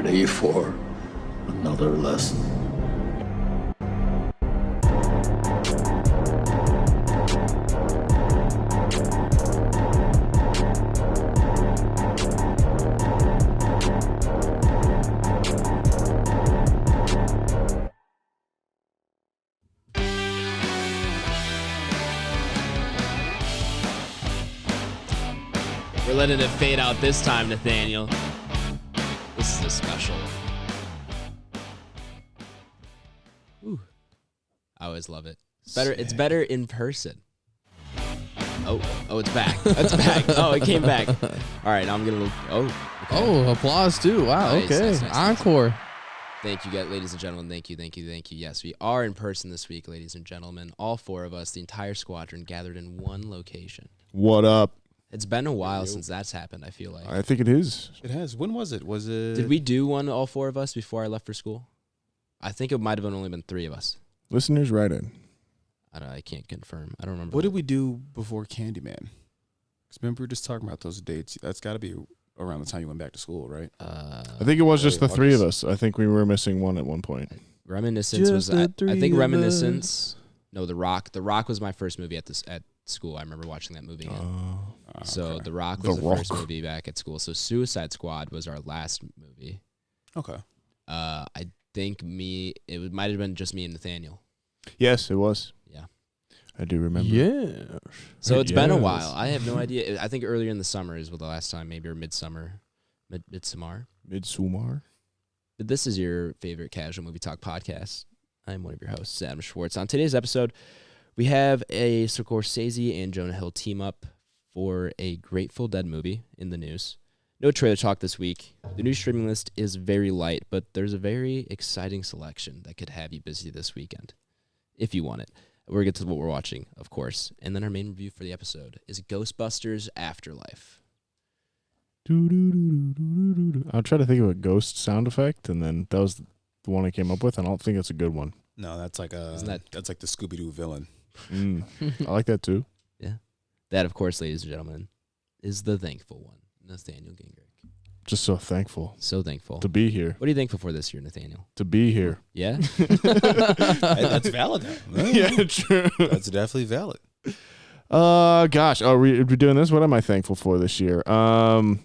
ready for another lesson? We're letting it fade out this time, Nathaniel. This is a special. Ooh. I always love it. It's better in person. Oh, it's back. It's back. Oh, it came back. All right, now I'm gonna look. Okay. Oh, applause too. Wow. Nice, Okay. nice, Encore. Thank you, guys, ladies and gentlemen. Thank you. Yes, we are in person this week, ladies and gentlemen. All four of us, the entire squadron, gathered in one location. What up? It's been a while since that's happened, I feel like. I think it is. It has. When was it? Was it? Did we do one, all four of us, before I left for school? I think it might have only been three of us. Listeners, write in. I can't confirm. I don't remember. What did we do before Candyman? Because remember we were just talking about those dates. That's got to be around the time you went back to school, right? I think it was just the three of us. I think we were missing one at one point. Reminiscence Just was. the I three think of Reminiscence. No, The Rock. The Rock was my first movie at school. I remember watching that movie. So okay. The Rock was The the first Rock. movie back at school. So Suicide Squad was our last movie. Okay. I think it might have been just me and Nathaniel. Yes, it was. Yeah. I do remember. Yeah. So it's been a Yes. while. I have no idea. I think earlier in the summer is the last time, maybe, or midsummer. Midsummer. Midsommar. But this is your favorite casual movie talk podcast. I'm one of your hosts, Adam Schwartz. On today's episode, we have a Scorsese and Jonah Hill team up for a Grateful Dead movie in the news. No trailer talk this week. The new streaming list is very light, but there's a very exciting selection that could have you busy this weekend, if you want it. We'll get to what we're watching, of course. And then our main review for the episode is Ghostbusters Afterlife. I'll try to think of a ghost sound effect, and then that was the one I came up with. I don't think it's a good one. No, that's like that's like the Scooby-Doo villain. I like that too. Yeah. That, of course, ladies and gentlemen, is the thankful one, Nathaniel Gingrich. Just so thankful So thankful. to be here. What are you thankful for this year, Nathaniel? To be here. Yeah? That's valid. Yeah, true. That's definitely valid. Gosh. Are we doing this? What am I thankful for this year? We're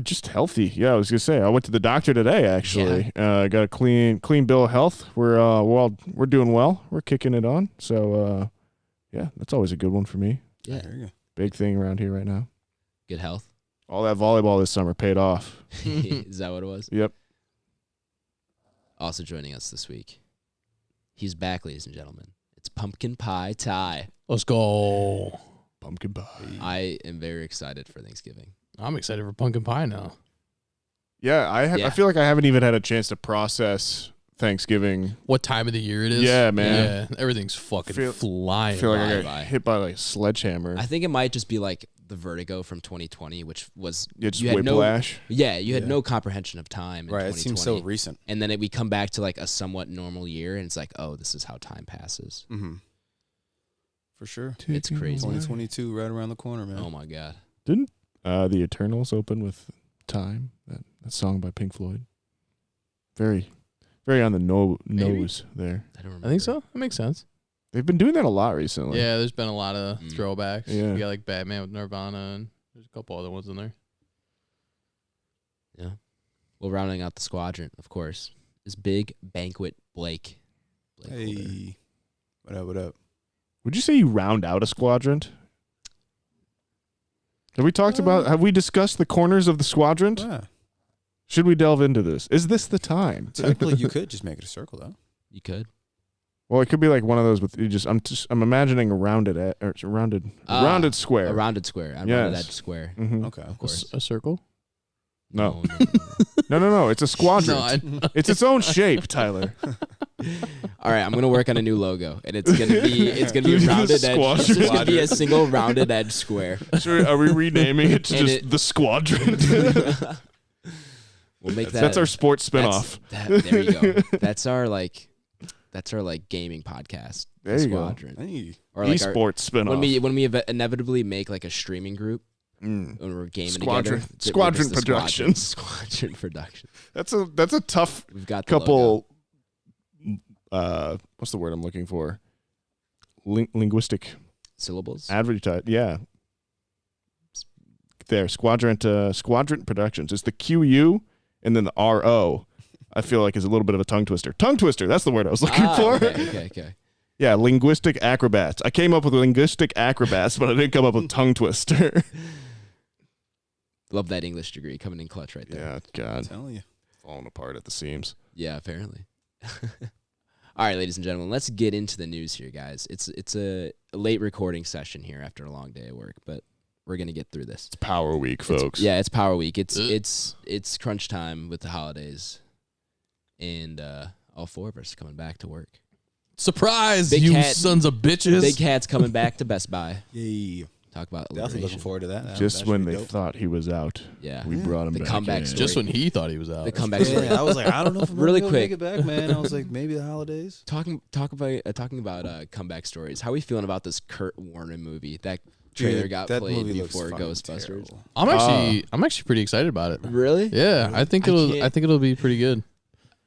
just healthy. Yeah, I was gonna say I went to the doctor today. Actually, got a clean bill of health. We're doing well. We're kicking it on. So, yeah, that's always a good one for me. Yeah. There you go. Big thing around here right now. Good health. All that volleyball this summer paid off. Is that what it was? Yep. Also joining us this week, he's back, ladies and gentlemen. It's Pumpkin Pie Ty. Let's go. Pumpkin pie. I am very excited for Thanksgiving. I'm excited for pumpkin pie now. Yeah, I feel like I haven't even had a chance to process Thanksgiving. What time of the year it is? Yeah, man. Yeah, everything's fucking I flying. feel like I by. got hit by like a sledgehammer. I think it might just be like the vertigo from 2020, which was It's you had whiplash. you had Yeah. no comprehension of time in Right. It 2020. seems so recent. And then we come back to like a somewhat normal year, and it's like, oh, this is how time passes. Mm-hmm. For sure. It's crazy. 2022 right around the corner, man. Oh my God. Didn't the Eternals open with "Time"? That song by Pink Floyd. Very, very on the nose there. I don't remember. I think so. That makes sense. They've been doing that a lot recently. Yeah, there's been a lot of Mm. throwbacks. Yeah. You got like Batman with Nirvana, and there's a couple other ones in there. Yeah. Well, rounding out the squadron, of course, is Big Banquet Blake. BlakeHolder. Hey. What up, what up? Would you say you round out a squadron? Have we talked about? Have we discussed the corners of the squadron? Yeah. Should we delve into this? Is this the time? Technically, you could just make it a circle, though. You could. Well, it could be like one of those with you just. I'm imagining a rounded rounded square. A rounded square. A Yes. rounded edge square. Mhm. Okay. Of course. A circle? No. No. No. It's a squadron. No, It's its own shape, Tyler. All right, I'm gonna work on a new logo, and it's gonna be a rounded edge. Squadron. It's just gonna be a single rounded edge square. Are we renaming it to And just the squadron? We'll make that. That's our sports spinoff. There you go. That's our gaming podcast. There the you go. Squadron. Hey. Or like Esports spinoff. when we inevitably make like a streaming group, when we're gaming Squadron together. Squadron It was the Productions. Squadron Productions. That's a tough We've got the couple. logo. What's the word I'm looking for? Linguistic Syllables. advertise. Yeah. There, Squadron Productions. It's the QU and then the RO. I feel like is a little bit of a tongue twister. Tongue twister. That's the word I was looking for. Okay. Yeah, linguistic acrobats. I came up with linguistic acrobats, but I didn't come up with tongue twister. Love that English degree coming in clutch right there. Yeah, God. I'm telling you. Falling apart at the seams. Yeah, apparently. All right, ladies and gentlemen, let's get into the news here, guys. It's a late recording session here after a long day of work, but we're gonna get through this. It's Power Week, folks. It's Power Week. It's crunch time with the holidays, and all four of us are coming back to work. Surprise, Big you cat- sons of bitches. Big Cat's coming back to Best Buy. Yay. Talk about Definitely looking alliteration. forward to that. Just That when should be they dope. thought he was out, Yeah, we brought him The back comeback in. story. Just when he thought he was out. The comeback story. Yeah, I was like, I don't know if I'm Really gonna quick. make it back, man. I was like, maybe the holidays. Talking about comeback stories. How are we feeling about this Kurt Warner movie? That trailer Dude, got that played movie looks before fucking Ghostbusters. terrible. I'm actually pretty excited about it. Really? Yeah, I think can't- I think it'll be pretty good.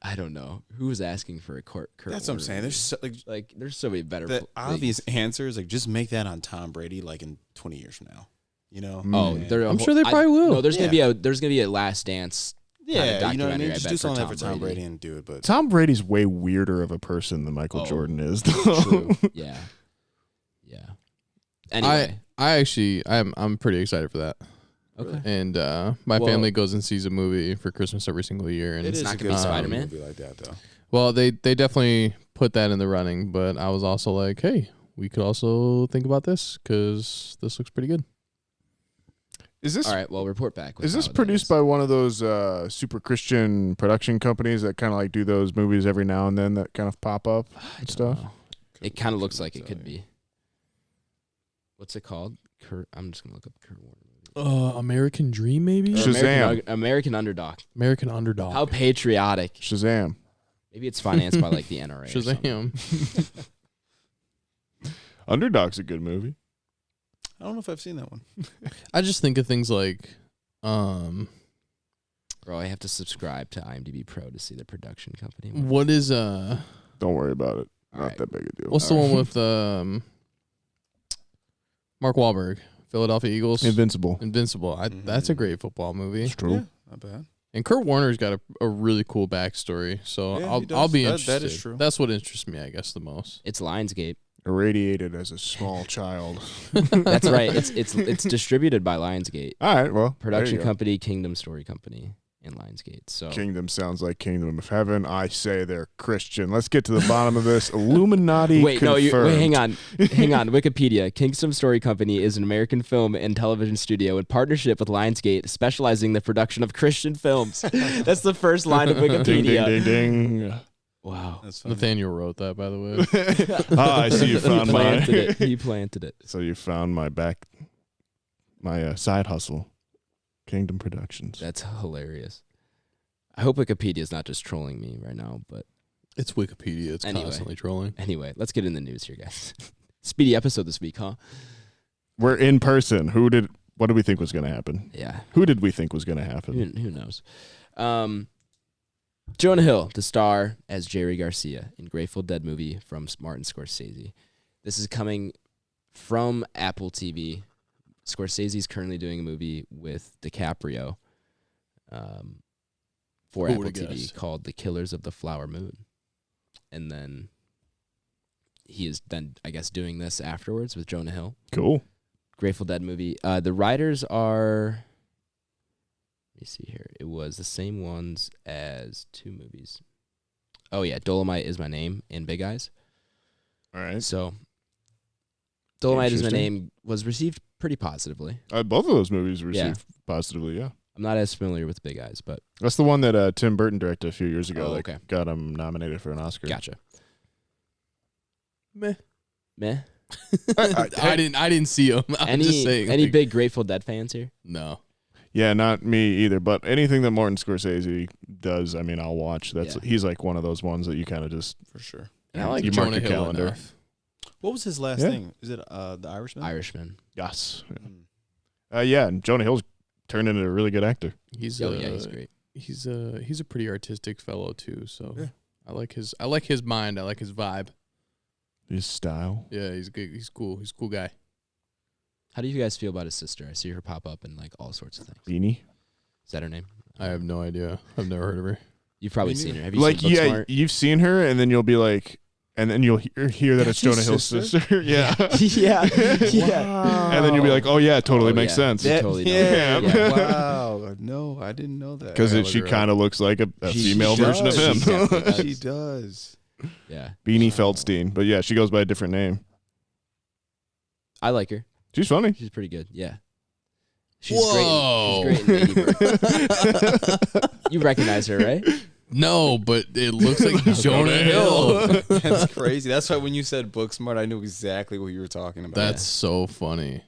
I don't know. Who was asking for a Kurt That's what I'm Warner saying. movie? There's so, There's so many better. the things. obvious answer is like just make that on Tom Brady like in 20 years from now. You know? Oh, And- they're- I'm sure they probably will. No, there's gonna be a Last Dance. yeah, you know what I documentary, mean. I Just bet, do for something Tom for Tom Brady. Brady and do it. But Tom Brady's way weirder of a person than Michael Oh, Jordan is, though. True. Yeah. Anyway. I'm pretty excited for that. Okay. And my Well- family goes and sees a movie for Christmas every single year, and it is not a gonna good be Spider-Man? movie like that though. well, they definitely put that in the running. But I was also like, hey, we could also think about this because this looks pretty good. Is this All right. Well, report back. With is this how it produced is. by one of those super Christian production companies that kind of like do those movies every now and then that kind of pop up I and don't stuff? know. It kind of looks like it could be. What's it called? I'm just gonna look up Kurt Warner movie. American Dream, maybe? Or Shazam. American Underdog. American Underdog. How patriotic. Shazam. Maybe it's financed by like the NRA. Or something. Shazam. Underdog's a good movie. I don't know if I've seen that one. I just think of things like, Bro, I have to subscribe to IMDb Pro to see the production company. what is Don't worry about it. All Not right. that big a deal. what's the one with Mark Wahlberg, Philadelphia Eagles, Invincible. Invincible. That's a Mhm. great football movie. It's true. Yeah, not bad. And Kurt Warner's got a really cool backstory, so Yeah, he I'll does. be That interested. is true. That's what interests me, I guess, the most. It's Lionsgate. Irradiated as a small child. That's right. It's distributed by Lionsgate. All right, well. Production there you go. company, Kingdom Story Company, and Lionsgate. So Kingdom sounds like Kingdom of Heaven. I say they're Christian. Let's get to the bottom of this. Illuminati wait, confirmed. hang on. Wikipedia. Kingdom Story Company is an American film and television studio in partnership with Lionsgate, specializing in the production of Christian films. That's the first line of Ding, Wikipedia. ding, ding, ding. Wow. That's funny. Nathaniel wrote that, by the way. I see you found He planted it. So you found my side hustle, Kingdom Productions. That's hilarious. I hope Wikipedia is not just trolling me right now, but It's Wikipedia. It's Anyway. constantly trolling. anyway, let's get in the news here, guys. Speedy episode this week, huh? We're in person. What did we think was going to happen? Yeah. Who did we think was going to happen? Who knows? Jonah Hill to star as Jerry Garcia in Grateful Dead movie from Martin Scorsese. This is coming from Apple TV. Scorsese's currently doing a movie with DiCaprio for Who Apple would've TV guessed? called The Killers of the Flower Moon. And then he is then, I guess, doing this afterwards with Jonah Hill. Cool. Grateful Dead movie. The writers are... Let me see here. It was the same ones as two movies. Oh, yeah. Dolomite Is My Name and Big Eyes. All right. So, Dolomite Is My Interesting. Name was received pretty positively. Both of those movies were Yeah. received positively, yeah. I'm not as familiar with Big Eyes, but That's the one that Tim Burton directed a few years ago Oh, that okay. got him nominated for an Oscar. gotcha. Meh. Meh. I didn't see him. I'm just saying. Any like, big Grateful Dead fans here? No. Yeah, not me either. But anything that Martin Scorsese does, I mean, I'll watch. Yeah. He's like one of those ones that you kind of just for sure. And I like You mark Jonah your Hill calendar. enough. What was his last Yeah. thing? Is it The Irishman? Irishman. yes. Mm. Yeah, and Jonah Hill's turned into a really good actor. He's he's great. He's a pretty artistic fellow too. So Yeah. I like his mind. I like his vibe. His style. Yeah, he's good. He's cool. He's a cool guy. How do you guys feel about his sister? I see her pop up in like all sorts of things. Beanie. Is that her name? I have no idea. I've never heard of her. You've probably seen her. Have you Like, seen Booksmart? you've seen her, and then you'll be like, and then you'll hear that That's it's Jonah his Hill's sister? sister. Yeah. yeah. And then you'll be like, oh yeah, it totally Oh, makes yeah. sense. That- totally know. Yeah. Yeah. Wow. No, I didn't know that. Because Yeah, she look her kind of looks like a She female version of does. him. She definitely does. She does. Yeah. Beanie Feldstein. But yeah, she goes by a different name. I like her. She's funny. She's pretty good. Yeah. She's Whoa. great. She's great in Lady Bird. You recognize her, right? No, but it looks like Jonah Hill. That's crazy. That's why when you said Booksmart, I knew exactly what you were talking about. That's so funny.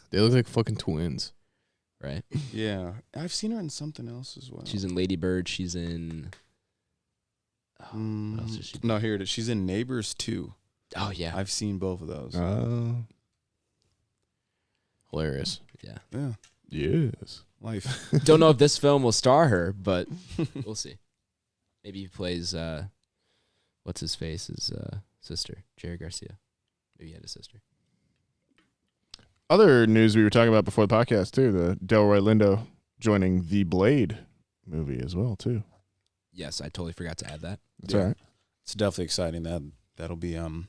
They look like fucking twins. Right. yeah. I've seen her in something else as well. She's in Lady Bird. She's in. What else is she? No, here it is. She's in Neighbors 2. Oh yeah. I've seen both of those. Hilarious. Yeah. yeah. Yes. Life. Don't know if this film will star her, but we'll see. Maybe he plays what's his face? His sister, Jerry Garcia. Maybe he had a sister. Other news we were talking about before the podcast too. The Delroy Lindo joining the Blade movie as well too. Yes, I totally forgot to add that. That's all right. It's definitely exciting. That'll be I'm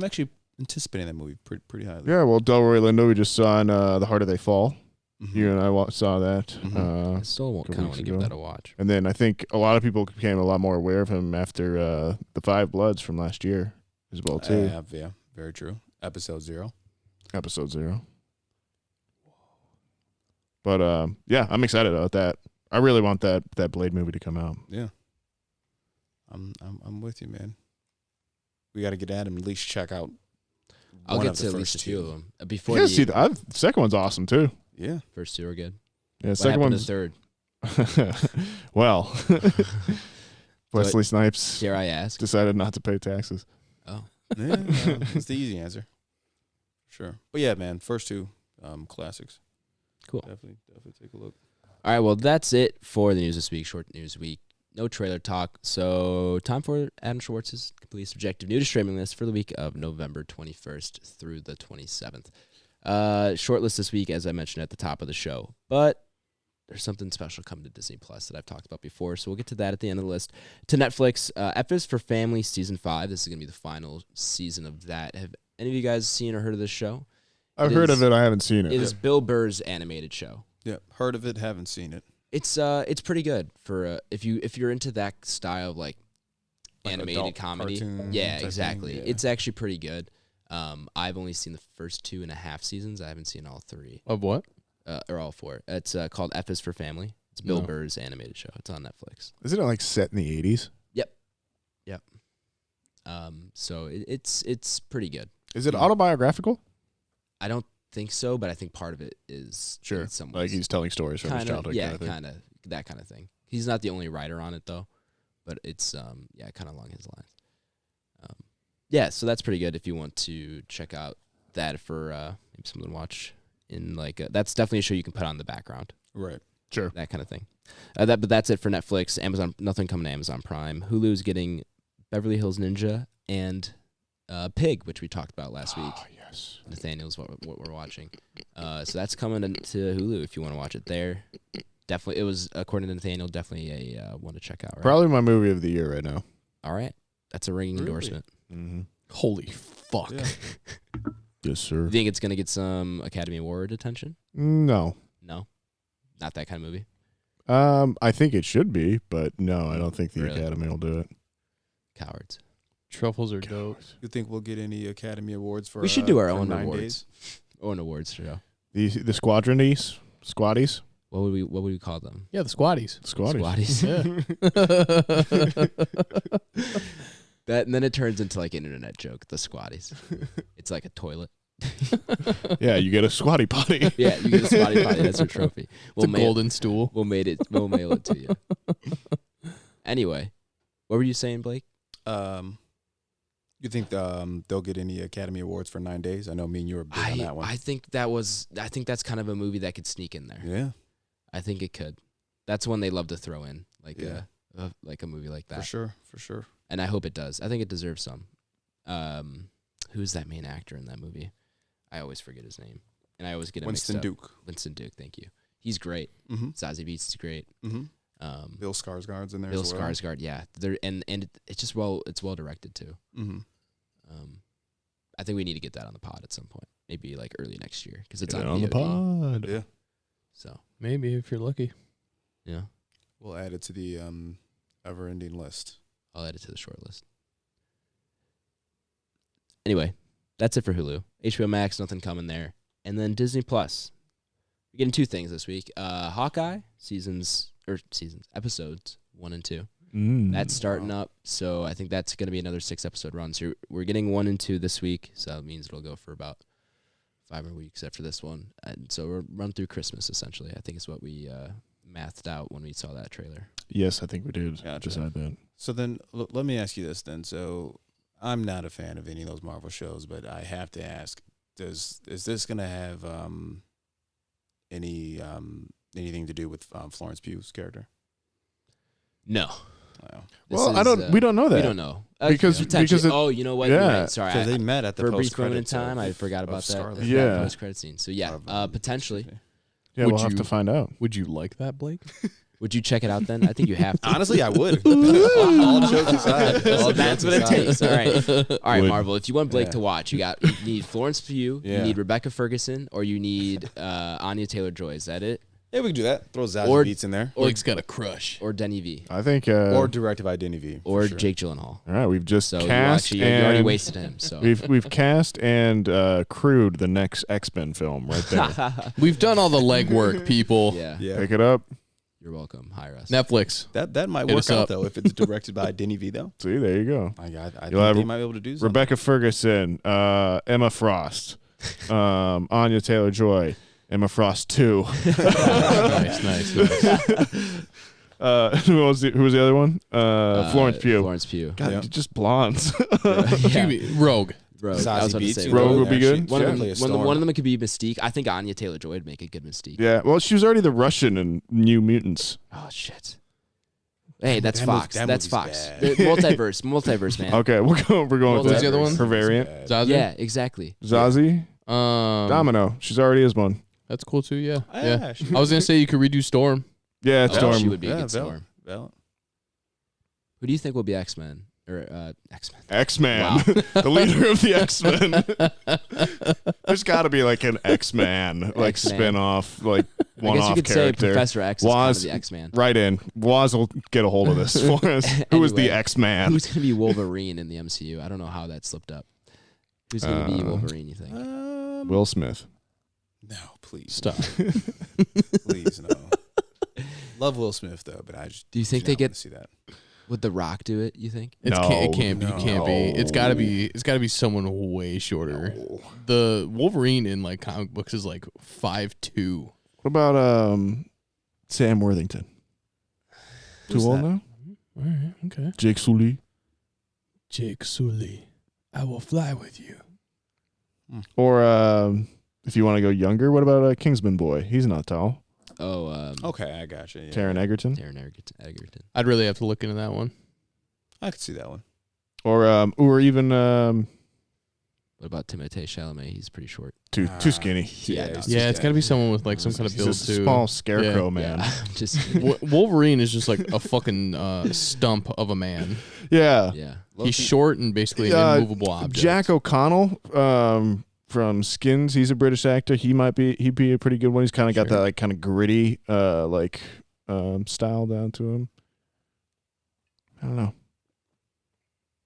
actually anticipating that movie pretty highly. Yeah. Well, Delroy Lindo we just saw in The Harder They Fall. Mhm. You and I saw that. Mhm. I still couple kind of want weeks to give ago. that a watch. And then I think a lot of people became a lot more aware of him after the Five Bloods from last year as well too. Yeah, very true. Episode 0. Episode 0. But yeah, I'm excited about that. I really want that Blade movie to come out. Yeah. I'm with you, man. We got to get at him, at least check out. I'll one get of to the at least first a few two. of them. You Before gotta see the the second one's awesome too. Yeah. first two are good. Yeah, What second happened one's to third? well. Wesley Snipes Dare I ask? decided not to pay taxes. Oh, Yeah, it's the easy answer. Sure. But yeah, man, first two classics. Cool. Definitely take a look. all right. Well, that's it for the news this week. Short news week. No trailer talk. So time for Adam Schwartz's complete subjective new to streaming list for the week of November 21st through the 27th. Short list this week, as I mentioned at the top of the show, but there's something special coming to Disney Plus that I've talked about before, so we'll get to that at the end of the list. To Netflix, F is for Family Season 5. This is going to be the final season of that. Have any of you guys seen or heard of this show? I've It heard is- of it. I haven't seen it. It is Bill Burr's animated show. Yeah, heard of it, haven't seen it. It's pretty good for if you're into that style of like animated adult comedy. cartoon Yeah, type exactly. thing, yeah. It's actually pretty good. I've only seen the first 2.5 seasons. I haven't seen all 3 Of what? or all 4. It's called F is for Family. It's Bill No. Burr's animated show. It's on Netflix. Isn't it like set in the 80s? Yep. So it's pretty good. Is it autobiographical? I don't think so, but I think part of it is in some Like ways. he's telling stories from his Kinda, childhood. yeah, kind of thing. kind of that kind of thing. He's not the only writer on it though, but it's yeah, kind of along his lines. Yeah, so that's pretty good if you want to check out that for maybe something to watch in like that's definitely a show you can put on the background, Right. Sure. that kind of thing. But that's it for Netflix. Amazon, nothing coming to Amazon Prime. Hulu's getting Beverly Hills Ninja and Pig, which we talked about last week. Oh, yes. Nathaniel's what we're watching. So that's coming to Hulu if you want to watch it there. Definitely, it was, according to Nathaniel, definitely a one to check out. Right? Probably my movie of the year right now. All right. That's a ringing Really? endorsement. Mm-hmm. Holy fuck. Yeah. Yes, sir. You think it's going to get some Academy Award attention? No. No? Not that kind of movie? I think it should be, but no, I don't think the Really? Academy will do it. Cowards. Truffles are dope. You think we'll get any Academy Awards for We should do our for own 9 awards. days? Own awards show. The Squadronies? Squaddies? What would we call them? Yeah, the squatties. Squaddies. Yeah. That, and then it turns into like an internet joke, the squatties. It's like a toilet. Yeah, you get a squatty potty. Yeah, you get a squatty potty. That's your trophy. It's a golden stool. We'll mail it to you. Anyway, what were you saying, Blake? You You think they'll get any Academy Awards for 9 Days? I know me and you were big on that one. I think that's kind of a movie that could sneak in there. Yeah, I think it could. That's one they love to throw in, like Yeah. a movie like that. for sure. And I hope it does. I think it deserves some. Who's that main actor in that movie? I always forget his name, and I always get him Winston mixed up. Duke. Winston Duke, thank you. He's great. Mm-hmm. Zazie Beetz is great. Mm-hmm. Bill Skarsgård's in there. Bill as well. Skarsgård, yeah. And it's just it's well directed too. Mm-hmm. I think we need to get that on the pod at some point, maybe like early next year, because it's Get on it VOD. on the pod. Yeah, So Maybe if you're lucky. yeah, we'll add it to the ever-ending list. I'll add it to the short list. Anyway, that's it for Hulu. HBO Max, nothing coming there. And then Disney Plus. We're getting 2 things this week. Hawkeye, episodes 1 and 2. That's starting up, so I think that's going to be another 6-episode run. So we're getting 1 and 2 this week, so that means it'll go for about 5 more weeks after this one. And so we'll run through Christmas, essentially. I think is what we mathed out when we saw that trailer. Yes, I think we did Gotcha. decide that. So then, let me ask you this then. So I'm not a fan of any of those Marvel shows, but I have to ask: is this going to have anything to do with Florence Pugh's character? No. Wow. Well, we don't know that. We don't know. Because you know what? yeah. You're right. Sorry. Because they met at the for a brief moment in post-credits time, I forgot about that. Scarlet. Yeah. Post-credit scene. So, yeah, potentially. Yeah, Would we'll have you- to find out. Would you like that, Blake? Would you check it out then? I think you have to. Honestly, I would. All jokes aside. So that's what it takes. All right. All right, Would. Marvel. If you want Blake Yeah. to watch, you need Florence Pugh, Yeah. you need Rebecca Ferguson, or you need Anya Taylor-Joy. Is that it? Yeah, we can do that. Throw Zazie Or- Beetz in there. Blake's got a crush. Or Denny V? I think. Or directed by Denny V. Or for sure. Jake Gyllenhaal? all right, we've just So you cast actually, you already and wasted him. So we've cast and crewed the next X-Men film right there. We've done all the legwork, people. yeah, Yeah. Pick it up. you're welcome. Hire us. Netflix. That might Hit work us out, up. though, if it's directed by Denny V, though. See, there you go. I think have they might be able to do something. Rebecca Ferguson, Emma Frost, Anya Taylor-Joy, Emma Frost 2. nice. Who was the other one? Florence Pugh. Florence Pugh. God, Yeah. just blondes. Yeah. Rogue. Rogue. Zazie I was about to Beetz, say you know, Rogue would be actually, good. One of, definitely them, a one of storm. them could be Mystique. I think Anya Taylor-Joy would make a good Mystique. Yeah, well, she was already the Russian in New Mutants. Oh shit. Hey, that's That Fox. movie- that That's movie's Fox. bad. The multiverse, man. Okay, we're going with What was that. the other one? Her variant. Zazie. Yeah, exactly. Zazie. Domino. She's already is one. That's cool too. Yeah. Yeah, I was gonna say you could redo Storm. Yeah, it's Oh, Storm. she would be a Yeah, good Storm. valid. Who do you think will be X-Men? Or X-Men? X-Man. Wow. The leader of the X-Men. There's got to be like an X-Man, like X-Man. spin-off, like I guess you one-off could say character. Professor X is kind of Woz- the X-Man. Right in. Woz will get a hold of this for us. Who is the Anyway, X-Man? Who's going to be Wolverine in the MCU? I don't know how that slipped up. Who's going to be Wolverine, you think? Will Smith. No, please. Stop. Please, no. Love Will Smith, though, but I just Do you think do they not wanna get- see that. Would The Rock do it, you think? It can't be. No. Can't be. It's gotta be. It's gotta be someone way shorter. The Wolverine in like comic books is like 5'2". What about Sam Worthington? Who's Too old that? now? All right. Okay. Jake Sully. Jake Sully, I will fly with you. Or if you want to go younger, what about Kingsman Boy? He's not tall. Oh, Okay, I got you. Yeah. Taron Egerton. Taron Egerton. I'd really have to look into that one. I could see that one. Or even What about Timothée Chalamet? He's pretty short. too skinny. Yeah, no, Yeah, it's gotta be someone with like some kind of He's build just a too. small scarecrow Yeah. man. Yeah, I'm just Wolverine is just like a fucking stump of a man. Yeah. yeah. He's short and basically an immovable object. Jack O'Connell from Skins, he's a British actor. He'd be a pretty good one. He's kind of got Sure. that like kind of gritty style down to him. I don't know.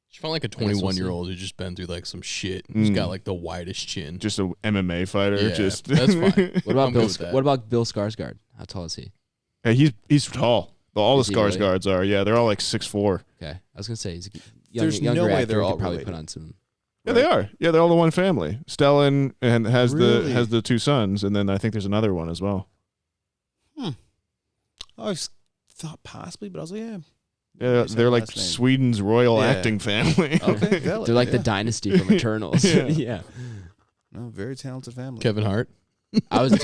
She found like a guess we'll 21-year-old who's just been through like some shit. Who's got like the widest chin. Just a MMA fighter. Yeah, just that's fine. What about I'm Bill? good with that. What about Bill Skarsgård? How tall is he? Hey, he's tall. All the Is he really? Skarsgårds are. Yeah, they're all like 6'4". Okay, I was gonna say he's a There's younger no way actor they're who all could probably related. put on some. Yeah, they are. Yeah, they're all the one family. Stellan and has Really? the two sons, and then I think there's another one as well. I always thought possibly, but I was like, yeah, They're like last name. Sweden's royal Yeah. acting family. Okay, valid, They're like the yeah. dynasty from Eternals. Yeah. Yeah. No, very talented family. Kevin Hart. I was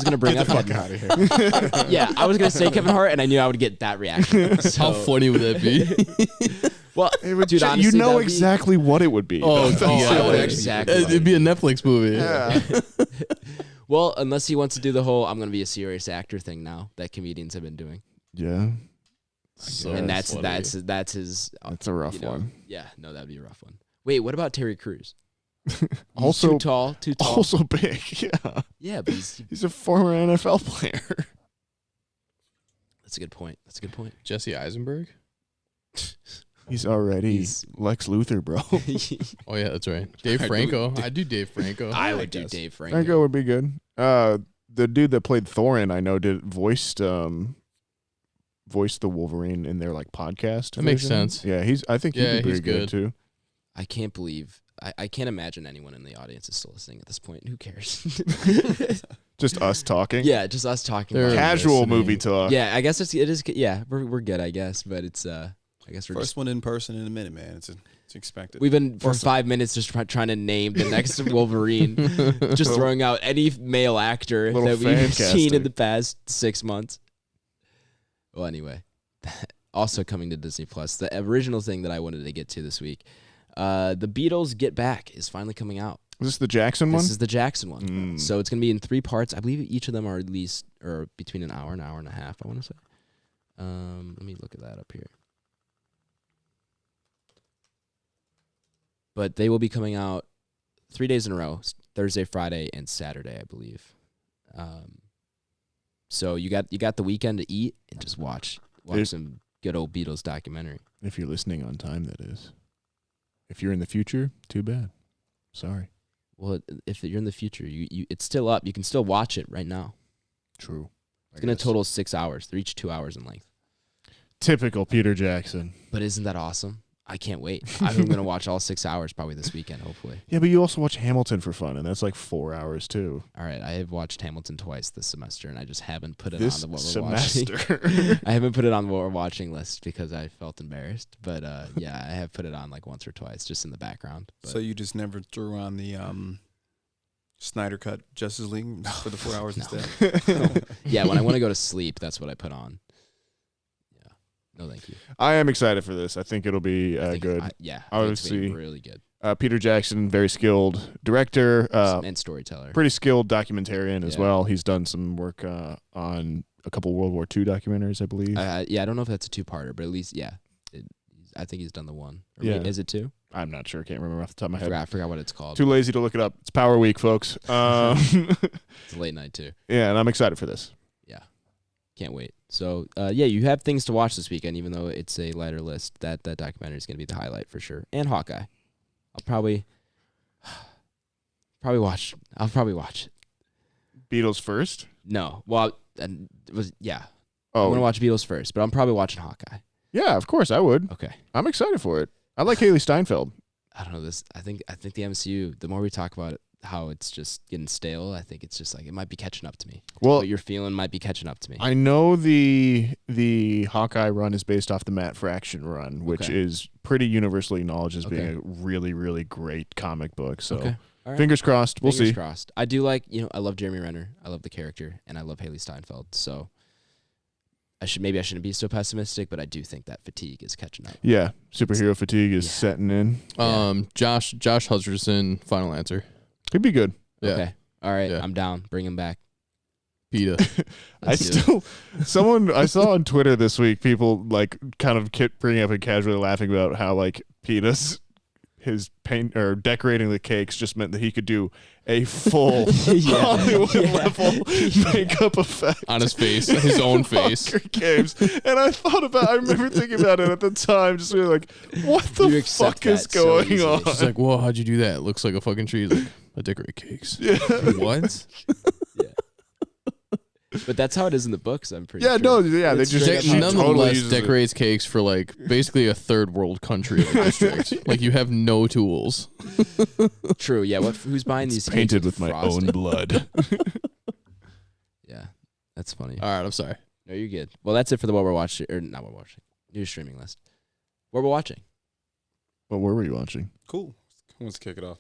gonna bring up Fuck out of here. Yeah, I was gonna say Kevin Hart, and I knew I would get that reaction. So, How funny would that be? well, dude, you honestly, know that'd be- exactly what it would be. Oh, though. yeah. I would exactly. It'd be a Netflix movie. Yeah. Well, unless he wants to do the whole "I'm gonna be a serious actor" thing now that comedians have been doing, Yeah. So and that's funny. that's his. That's a rough you know, one. Yeah, no, that'd be a rough one. Wait, what about Terry Crews? He's Also- too tall. Too tall. Also big. Yeah. Yeah, but He's a former NFL player. that's a good point. That's a good point. Jesse Eisenberg. He's already He's- Lex Luthor, bro. Oh yeah, that's right. Dave Franco. I do Dave Franco. I would do guess. Dave Franco. Franco would be good. The dude that played Thorin, I know, voiced the Wolverine in their like podcast. That makes version. sen's. Yeah, I think Yeah, he'd be he's pretty good good. too. I can't believe. I can't imagine anyone in the audience is still listening at this point. Who cares? Just us talking. Yeah, just us talking. They're about it. Casual listening. movie talk. Yeah, I guess it is. Yeah, we're good. I guess, but it's. I guess we're First one in person in a minute, man. It's expected. We've been for 5 minutes just trying to name the next Wolverine, just throwing out any male actor Little that fan we've seen in casting. the past 6 months. Well, anyway, also coming to Disney Plus, the original thing that I wanted to get to this week, the Beatles Get Back is finally coming out. Is this the Jackson one? This is the Jackson one. Mm. So it's going to be in 3 parts. I believe each of them are at least or between an hour and a half, I want to say. Let me look at that up here. But they will be coming out 3 days in a row, Thursday, Friday, and Saturday, I believe. So you got the weekend to eat and just watch There's- some good old Beatles documentary. If you're listening on time, that is. If you're in the future, too bad. Sorry. Well, if you're in the future, you it's still up. You can still watch it right now. True. It's going to total 6 hours. They're each 2 hours in length. Typical Peter Jackson. But isn't that awesome? I can't wait. I'm going to watch all 6 hours probably this weekend, hopefully. Yeah, but you also watch Hamilton for fun, and that's like 4 hours too. All right, I have watched Hamilton twice this semester, and I just haven't put it This on the what we're watching. semester. I haven't put it on what we're watching list because I felt embarrassed. But yeah, I have put it on like once or twice, just in the background. But So you just never threw on the Snyder Cut Justice League for the 4 hours No. instead? yeah, when I want to go to sleep, that's what I put on. Yeah, no, thank you. I am excited for this. I think it'll be I think good. yeah, I I would think it's gonna be see- really good. Peter Jackson, very skilled director, And storyteller. pretty skilled documentarian as Yeah. well. He's done some work on a couple World War II documentaries, I believe. Yeah, I don't know if that's a 2-parter, but at least I think he's done the one. Or Yeah. wait, is it 2? I'm not sure. Can't remember off the top of my head. I forgot what it's called. Too lazy to look it up. It's Power Week, folks. It's a late night too. Yeah, and I'm excited for this. Can't wait. So yeah, you have things to watch this weekend, even though it's a lighter list. That documentary is going to be the highlight for sure. And Hawkeye. I'll probably watch. I'll probably watch it. Beatles first. No, well, and it was yeah. I'm Oh, gonna watch Beatles first, but I'm probably watching Hawkeye. yeah, of course I would. Okay. I'm excited for it. I like Haley Steinfeld. I don't know this. I think the MCU. The more we talk about it, how it's just getting stale. I think it's just like it might be catching up to me. Well, What you're feeling might be catching up to me. I know the Hawkeye run is based off the Matt Fraction run, which Okay. is pretty universally acknowledged as being Okay. a really, really great comic book. So Okay. All right. fingers crossed. We'll Fingers see. crossed. I do like, I love Jeremy Renner. I love the character, and I love Haley Steinfeld. So I shouldn't be so pessimistic, but I do think that fatigue is catching up. Yeah, superhero fatigue is Yeah. setting in. Josh Hutcherson, final answer. Could be good. Yeah. Okay. All right. Yeah. I'm down. Bring him back. PETA. I saw on Twitter this week people like kind of bringing up and casually laughing about how like Petus his paint or decorating the cakes just meant that he could do a full Hollywood level makeup effect On his face, his own face. Hunger Games. And I remember thinking about it at the time, just really like, what the You accept fuck is that so going easily. on? She's like, whoa, how'd you do that? It looks like a fucking tree. He's like, I decorate cakes. Yeah. What? But that's how it is in the books, I'm pretty Yeah, sure. no, yeah, they It's just straight up she how- totally Nonetheless, uses it. decorates cakes for like basically a third world country like district. Like you have no tools. True. Yeah. Who's buying these? painted cakes with my frosting? own blood. Yeah. That's funny. All right, I'm sorry. No, you're good. Well, that's it for the what we're watching, or not what we're watching. Your streaming list. What we're watching. What were we watching? Cool. Who wants to kick it off?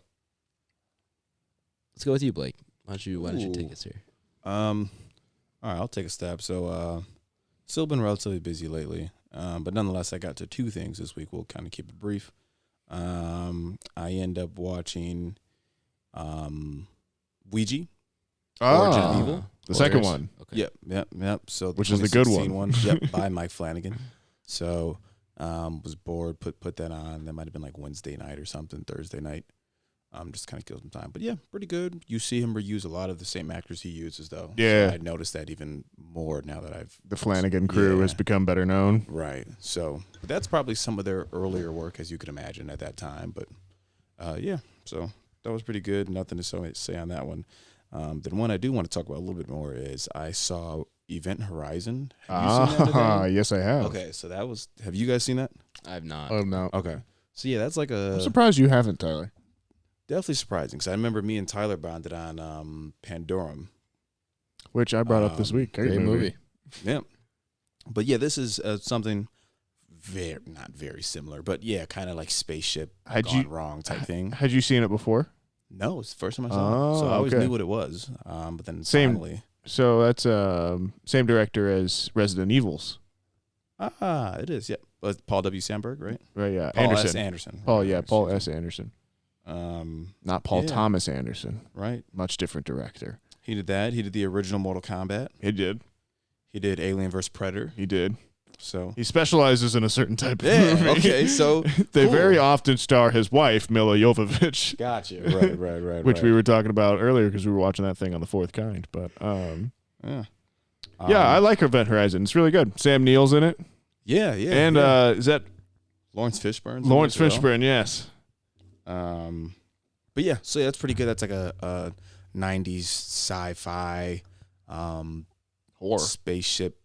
Let's go with you, Blake. Why don't you take Ooh. us here? All right, I'll take a stab. So, still been relatively busy lately, but nonetheless, I got to 2 things this week. We'll kind of keep it brief. I end up watching Ouija. Origin of Evil. The second one. Okay. Yep. So Which is the good 2016 one. Yep, by Mike Flanagan. So, was bored, put that on. That might have been like Wednesday night or something, Thursday night. Just kind of kill some time. But yeah, pretty good. You see him reuse a lot of the same actors he uses, though. Yeah. So I noticed that even more now that I've... The Flanagan crew has become better known. Right. So but that's probably some of their earlier work, as you could imagine, at that time. But yeah, so that was pretty good. Nothing to say on that one. Then one I do want to talk about a little bit more is I saw Event Horizon. Have you seen that today? Yes, I have. Okay, so that was... Have you guys seen that? I have not. Oh, no. Okay. So yeah, that's like I'm surprised you haven't, Tyler. definitely surprising. Because I remember me and Tyler bonded on Pandorum. Which I brought up this week. Great movie. Yeah. But yeah, this is something not very similar, but yeah, kind of like spaceship gone wrong type thing. Had you seen it before? No, it's the first time I saw it. So I always okay. knew what it was. But then Same. finally. So that's same director as Resident Evils. It is, yeah. But Paul W. Sandberg, right? Right, yeah. Paul Anderson. S. Anderson. Paul, Right, yeah, right, Paul so- S. Anderson. Not Paul yeah. Thomas Anderson. Right. Much different director. He did that. He did the original Mortal Kombat. He did. He did Alien vs. Predator. He did. So He specializes in a certain type of yeah, movie. okay, so They cool. very often star his wife, Mila Jovovich, Gotcha. Right. which we were talking about earlier because we were watching that thing on The Fourth Kind. But Yeah. I like Event Horizon. It's really good. Sam Neill's in it. Yeah. And is that Lawrence Fishburne? Lawrence Fishburne? Yes. But yeah, so that's pretty good. That's like a 90s sci-fi Horror. spaceship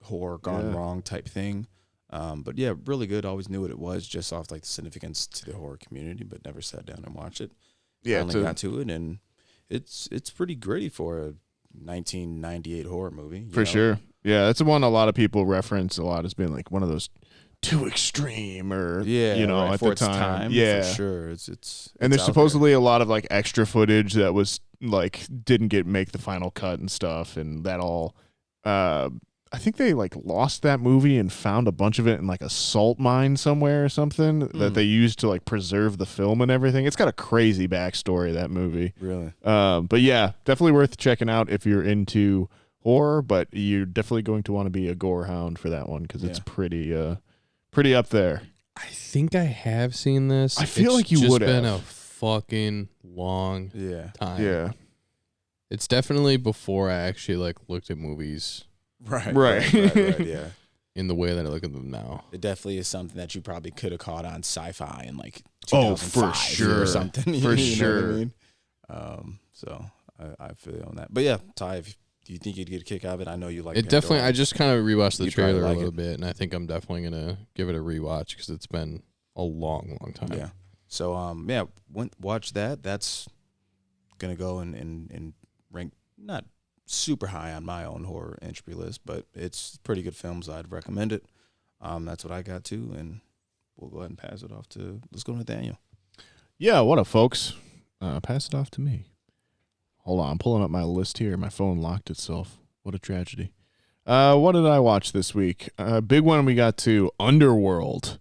horror gone wrong type thing. But yeah, really good. Always knew what it was, just off like the significance to the horror community, but never sat down and watched it. Yeah, Finally got to it, and it's pretty gritty for a 1998 horror movie. For sure. Yeah, that's the one a lot of people reference a lot as being like one of those too extreme or right, at for the its time. for Yeah. sure. It's And there's out supposedly a lot of like extra footage that was like didn't make the final cut and stuff, and that all I think they like lost that movie and found a bunch of it in like a salt mine somewhere or something that they used to like preserve the film and everything. It's got a crazy backstory, that movie. Really. But yeah, definitely worth checking out if you're into horror, but you're definitely going to want to be a gore hound for that one because it's pretty up there. I think I have seen this. I feel like you just would been have. a fucking long time. Yeah. It's definitely before I actually like looked at movies Right. Yeah. in the way that I look at them now. It definitely is something that you probably could have caught on sci-fi in like Oh, 2005 for sure. or something. For you know sure. what I mean? So I feel you on that. But yeah, Ty, do you think you'd get a kick out of it? I know you like It definitely. Pandora. I just kind of rewatched the You probably trailer like a little it. bit, and I think I'm definitely gonna give it a rewatch because it's been a long time. Yeah. So watch that. That's gonna go and rank not super high on my own horror entry list, but it's pretty good films. I'd recommend it. That's what I got to, and we'll go ahead and pass it off to. Let's go to Nathaniel. Yeah, what up, folks? Pass it off to me. Hold on, I'm pulling up my list here. My phone locked itself. What a tragedy. What did I watch this week? Big one we got to Underworld.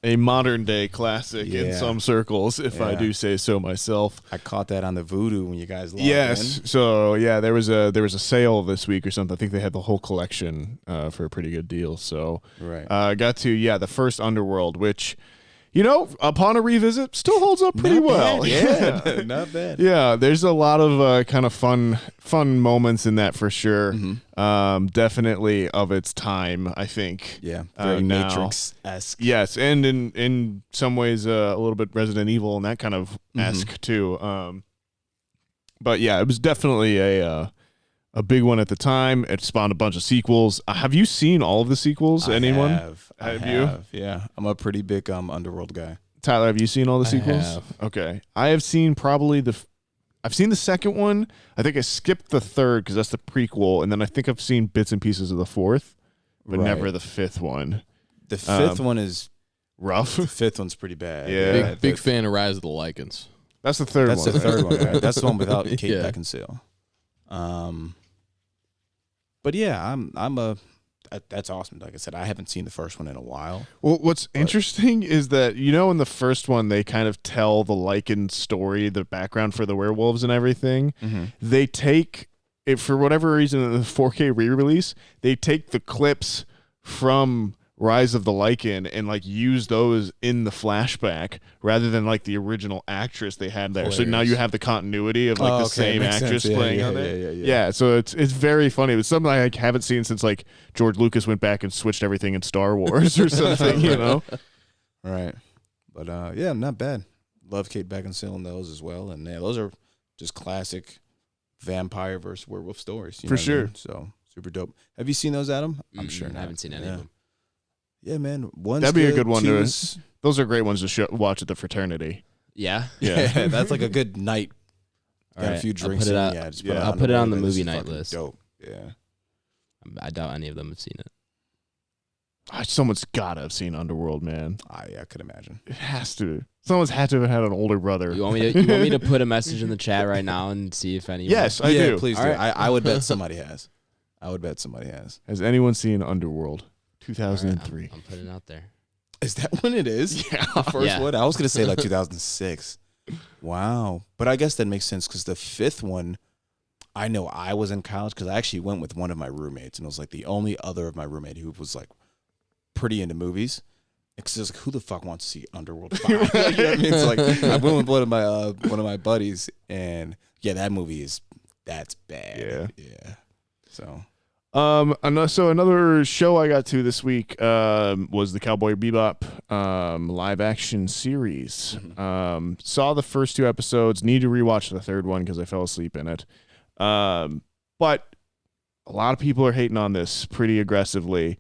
A modern day classic in Yeah. some circles, if I Yeah. do say so myself. I caught that on the Voodoo when you guys logged Yes. in. So yeah, there was a sale this week or something. I think they had the whole collection for a pretty good deal. So Right. got to the first Underworld, which upon a revisit still holds up pretty Not well. bad. Yeah. Not bad. Yeah, there's a lot of kind of fun moments in that for sure. Mm-hmm. Definitely of its time, I think. Yeah. Very now. Matrix-esque. Yes, and in some ways a little bit Resident Evil and that kind of esque too. But yeah, it was definitely a big one at the time. It spawned a bunch of sequels. Have you seen all of the sequels? Anyone? Have you? Yeah. I'm a pretty big Underworld guy. Tyler, have you seen all the I sequels? have. Okay. I have seen probably I've seen the second one. I think I skipped the third because that's the prequel, and then I think I've seen bits and pieces of the fourth. but never the fifth one. The fifth one is rough. The fifth one's pretty bad. Yeah. Big fan of Rise of the Lycans. That's the third one. That's the third one, right? That's the one without Kate Yeah. Beckinsale. But yeah, that's awesome. Like I said, I haven't seen the first one in a while. Well, what's interesting is that, in the first one, they kind of tell the Lycan story, the background for the werewolves and everything. Mm-hmm. They take, for whatever reason, in the 4K re-release, they take the clips from Rise of the Lycan and use those in the flashback rather than the original actress they had there. Hilarious. So now you have the continuity of the same Makes actress sense. playing on it. Yeah, so it's very funny. It's something I haven't seen since George Lucas went back and switched everything in Star Wars or something, Right. But yeah, not bad. Love Kate Beckinsale in those as well. And yeah, those are just classic vampire versus werewolf stories. For sure. So super dope. Have you seen those, Adam? I'm sure I haven't seen any of them. Yeah, man. One's That'd be a good one two to. is- Those are great ones to watch at the fraternity. Yeah. Yeah, that's like a good night. All Got right, a few I'll drinks put it in. out- Yeah, just yeah, I'll put it on the This movie is night fucking list. Dope. Yeah. I doubt any of them have seen it. Someone's gotta have seen Underworld, man. I could imagine. It has to. Someone's had to have had an older brother. You want me to put a message in the chat right now and see if anyone? Yes, I yeah, do. please All do. right. I would bet somebody has. Has anyone seen Underworld? All right, 2003. I'm putting it out there. Is that when it is? Yeah. The first Yeah. one? I was going to say 2006. Wow. But I guess that makes sense because the fifth one, I know I was in college because I actually went with one of my roommates, and it was the only other of my roommate who was pretty into movies. Because it's who the fuck wants to see Underworld 5? You know what I mean? It's I went with one of my buddies, and yeah, that movie that's bad. Yeah. So another show I got to this week was the Cowboy Bebop live action series. Saw the first 2 episodes. Need to rewatch the third one because I fell asleep in it. But a lot of people are hating on this pretty aggressively.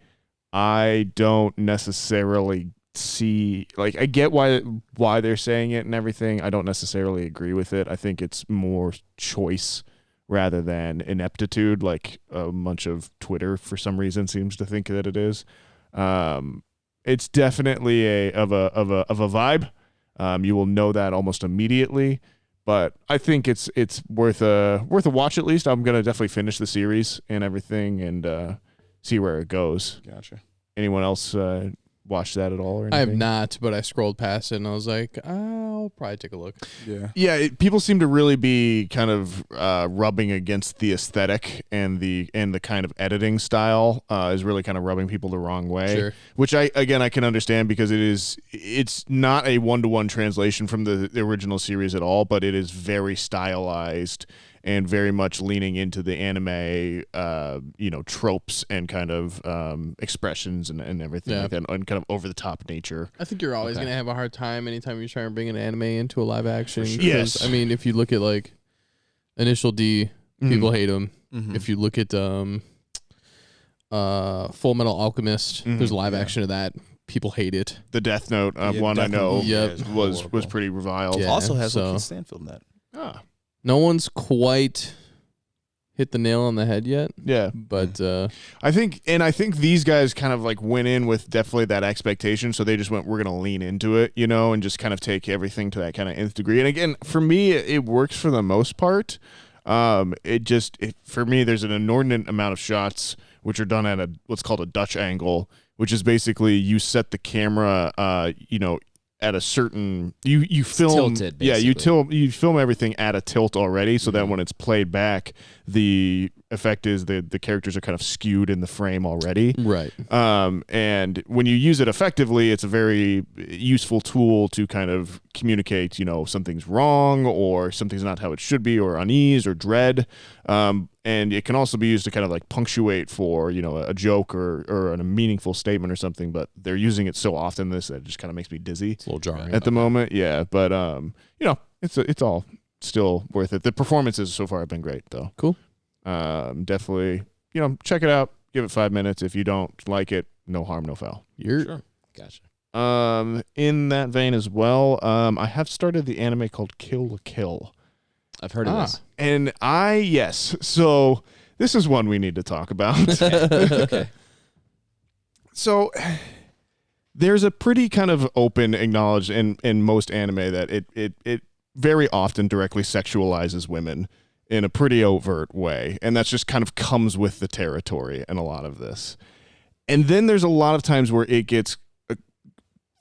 I don't necessarily see I get why they're saying it and everything. I don't necessarily agree with it. I think it's more choice rather than ineptitude, like a bunch of Twitter for some reason seems to think that it is. It's definitely a vibe. You will know that almost immediately, but I think it's worth a watch at least. I'm gonna definitely finish the series and everything and see where it goes. gotcha. Anyone else watch that at all? Or anything? I have not, but I scrolled past it and I was like, I'll probably take a look. Yeah. Yeah, people seem to really be kind of rubbing against the aesthetic and the kind of editing style is really kind of rubbing people the wrong way. Sure. Which I can understand because it's not a 1-to-1 translation from the original series at all, but it is very stylized and very much leaning into the anime, tropes and kind of expressions and everything like that, and kind of over the top nature. I think you're always Okay. going to have a hard time anytime you're trying to bring an anime into a live action. sure. 'cause, Yes. I mean, if you look at Initial D, people hate them. Mhm. If you look at Full Metal Alchemist, there's a live action of that. People hate it. The Death Note Yeah, one I know definitely. Yep. Yeah, it's was horrible. pretty reviled. Yeah. Also has so- Lakeith Stanfield in that. Ah, No one's quite hit the nail on the head yet, yeah. but I think these guys kind of went in with definitely that expectation, so they just went, we're going to lean into it, and just kind of take everything to that kind of nth degree. And again, for me, it works for the most part. For me, there's an inordinate amount of shots which are done at what's called a Dutch angle, which is basically you set the camera, at a certain you film tilted, you film everything at a tilt already, so that when it's played back, the effect is the characters are kind of skewed in the frame already. right. And when you use it effectively, it's a very useful tool to kind of communicate, something's wrong or something's not how it should be, or unease or dread. And it can also be used to kind of punctuate for, a joke or a meaningful statement or something, but they're using it so often that it just kind of makes me dizzy It's a little jarring. at the moment. Yeah. But, it's all still worth it. The performances so far have been great though. Cool. Definitely, check it out. Give it 5 minutes. If you don't like it, no harm, no foul. You're Gotcha. In that vein as well, I have started the anime called Kill la Kill. I've heard of this. And so this is one we need to talk about. Okay. So there's a pretty kind of open acknowledged in most anime that it very often directly sexualizes women in a pretty overt way. And that's just kind of comes with the territory in a lot of this. And then there's a lot of times where it gets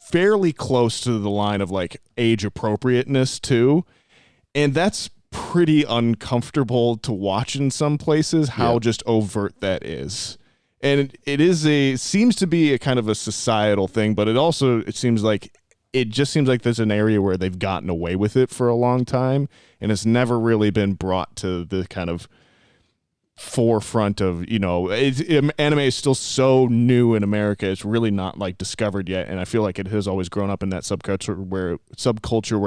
fairly close to the line of like age appropriateness too. And that's pretty uncomfortable to watch in some places, how just overt that is. And it seems to be a kind of a societal thing, but it seems like there's an area where they've gotten away with it for a long time, and it's never really been brought to the kind of forefront of, anime is still so new in America. It's really not like discovered yet. And I feel like it has always grown up in that subculture where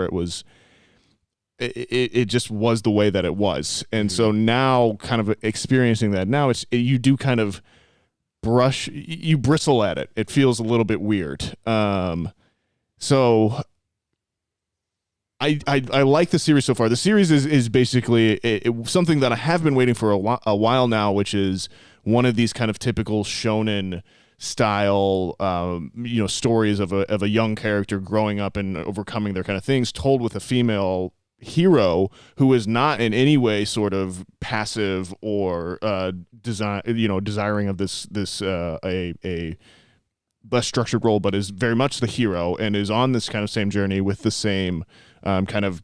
it was, it just was the way that it was. And so now kind of experiencing that now, you do kind of you bristle at it. It feels a little bit weird. So I like the series so far. The series is basically something that I have been waiting for a while now, which is one of these kind of typical shonen style, stories of a young character growing up and overcoming their kind of things, told with a female hero who is not in any way sort of passive or desiring of this a less structured role, but is very much the hero and is on this kind of same journey with the same kind of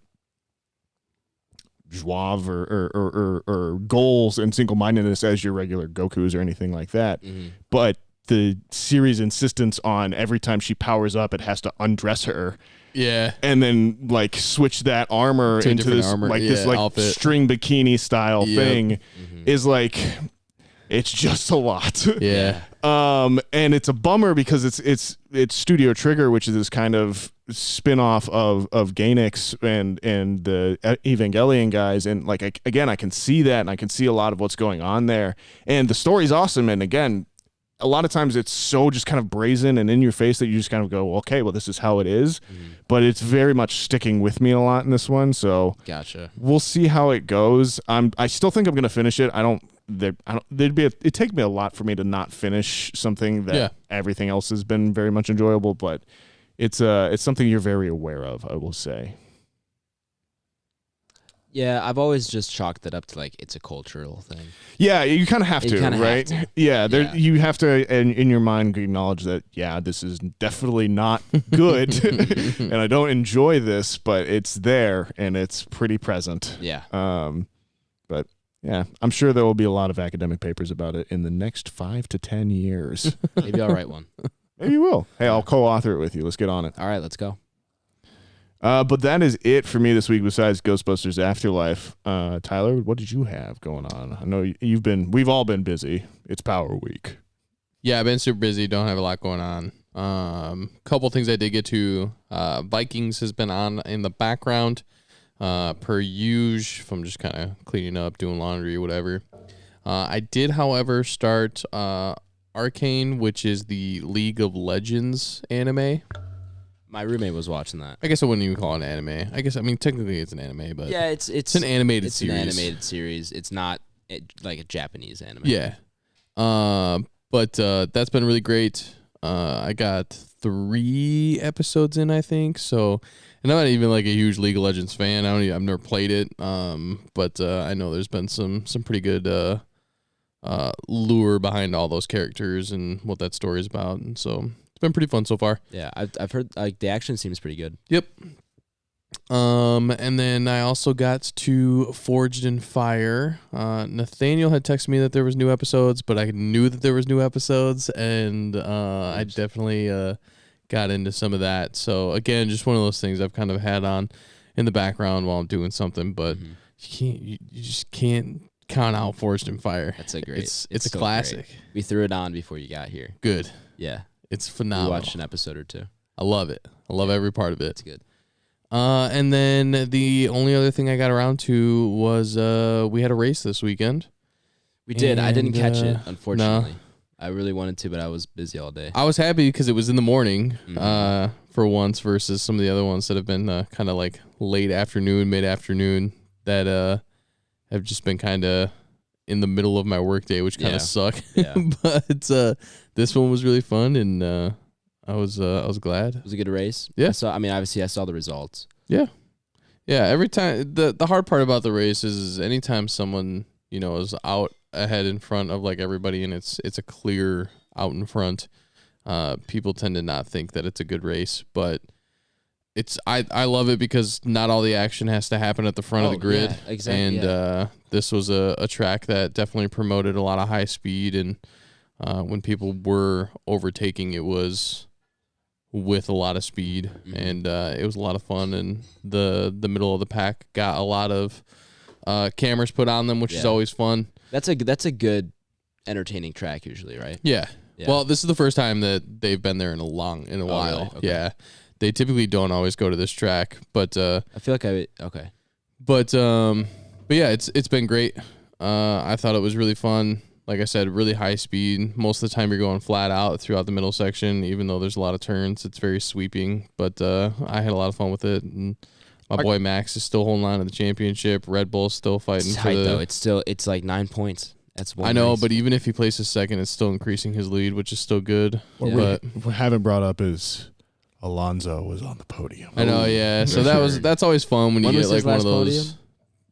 joie or goals and single-mindedness as your regular Gokus or anything like that. But the series' insistence on every time she powers up, it has to undress her. Yeah. And then like switch that armor into this this like outfit, string bikini style thing is like, it's just a lot. Yeah. And it's a bummer because it's Studio Trigger, which is this kind of spin-off of Gainax and the Evangelion guys, and like I can see that, and I can see a lot of what's going on there, and the story's awesome. And again, a lot of times it's so just kind of brazen and in your face that you just kind of go, okay, well, this is how it is. But it's very much sticking with me a lot in this one. So gotcha. We'll see how it goes. I still think I'm going to finish it. It'd take me a lot for me to not finish something that everything else has been very much enjoyable, but it's something you're very aware of, I will say. Yeah, I've always just chalked that up to like it's a cultural thing. Yeah, you kind of have to, right? Yeah, you have to, in your mind, acknowledge that, this is definitely not good, and I don't enjoy this, but it's there, and it's pretty present. Yeah. But yeah, I'm sure there will be a lot of academic papers about it in the next 5 to 10 years. Maybe I'll write one. Maybe you will. Hey, I'll co-author it with you. Let's get on it. All right, let's go. But that is it for me this week besides Ghostbusters Afterlife. Tyler, what did you have going on? I know we've all been busy. It's Power Week. Yeah, I've been super busy. Don't have a lot going on. Couple things I did get to. Vikings has been on in the background. Per usual, if I'm just kind of cleaning up, doing laundry, whatever. I did, however, start Arcane, which is the League of Legends anime. My roommate was watching that. I guess I wouldn't even call it an anime. I mean, technically it's an anime, but yeah, it's an animated series. It's an animated series. It's not like a Japanese anime. Yeah. But that's been really great. I got 3 episodes in, I think. So, and I'm not even like a huge League of Legends fan. I've never played it. But I know there's been some pretty good lure behind all those characters and what that story is about, and so it's been pretty fun so far. Yeah, I've heard like the action seems pretty good. Yep. And then I also got to Forged in Fire. Nathaniel had texted me that there was new episodes, but I knew that there was new episodes, and I definitely got into some of that. So again, just one of those things I've kind of had on in the background while I'm doing something, but you just can't count out Forged in Fire. That's a great. It's a classic. Great. We threw it on before you got here. Good. Yeah. It's phenomenal. We watched an episode or two. I love it. I love every part of it. It's good. And then the only other thing I got around to was we had a race this weekend. We did. I didn't catch it, unfortunately. No. I really wanted to, but I was busy all day. I was happy because it was in the morning for once versus some of the other ones that have been kind of like late afternoon, mid-afternoon that have just been kind of in the middle of my workday, which kind of suck. Yeah. But this one was really fun, and I was glad. It was a good race. Yeah. Obviously I saw the results. Yeah. Yeah, every time the hard part about the race is anytime someone, is out ahead in front of like everybody and it's a clear out in front, people tend to not think that it's a good race, but I love it because not all the action has to happen at the front of the grid. Yeah, exactly. And this was a track that definitely promoted a lot of high speed, and when people were overtaking, it was with a lot of speed, and it was a lot of fun, and the middle of the pack got a lot of cameras put on them, which is always fun. That's a good entertaining track usually, right? Yeah. Well, this is the first time that they've been there in a while. Really? Okay. Yeah. They typically don't always go to this track, but I feel like okay. But yeah, it's been great. I thought it was really fun. Like I said, really high speed. Most of the time you're going flat out throughout the middle section, even though there's a lot of turns. It's very sweeping, but I had a lot of fun with it. And my boy Max is still holding on to the championship. Red Bull's still fighting. It's tight though. It's like 9 points. That's one. I know, race. but even if he places second, it's still increasing his lead, which is still good. What we haven't brought up is Alonso was on the podium. I know, yeah. So that's always fun when you get like one of those. Podium?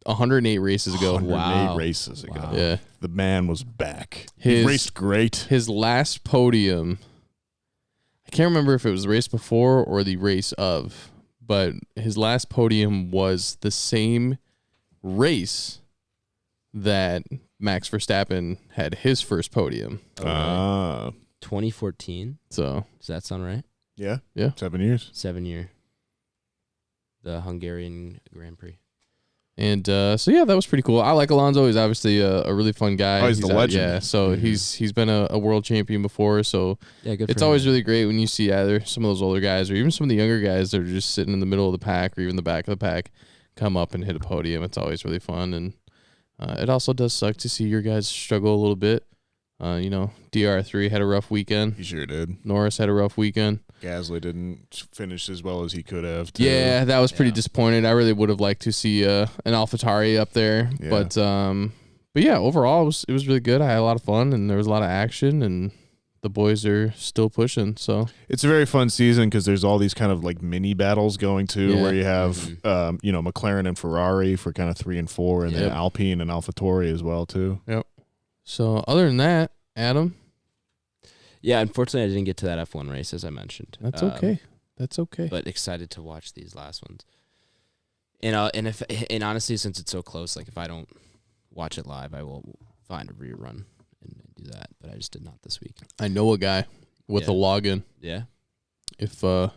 108 races ago. 108 races ago. Wow. Yeah. The man was back. He raced great. His last podium, I can't remember if it was the race before or the race of, but his last podium was the same race that Max Verstappen had his first podium. 2014. So Does that sound right? Yeah. Yeah. 7 years. 7 year. The Hungarian Grand Prix. And so yeah, that was pretty cool. I like Alonso. He's obviously a really fun guy. He's the legend. Yeah, so he's been a world champion before. So Yeah, good. it's always really great when you see either some of those older guys or even some of the younger guys that are just sitting in the middle of the pack or even the back of the pack come up and hit a podium. It's always really fun, and it also does suck to see your guys struggle a little bit. DR3 had a rough weekend. He sure did. Norris had a rough weekend. Gasly didn't finish as well as he could have. Too. Yeah, that was pretty disappointed. I really would have liked to see an AlphaTauri up there, Yeah. but yeah, overall it was really good. I had a lot of fun, and there was a lot of action, and the boys are still pushing. So it's a very fun season because there's all these kind of like mini battles going too, where you have McLaren and Ferrari for kind of 3 and 4, and then Alpine and AlphaTauri as well too. Yep. So other than that, Adam. Yeah, unfortunately, I didn't get to that F1 race as I mentioned. That's okay. That's okay. But excited to watch these last ones. And honestly, since it's so close, like if I don't watch it live, I will find a rerun and do that. But I just did not this week. I know a guy with a login. Yeah. If you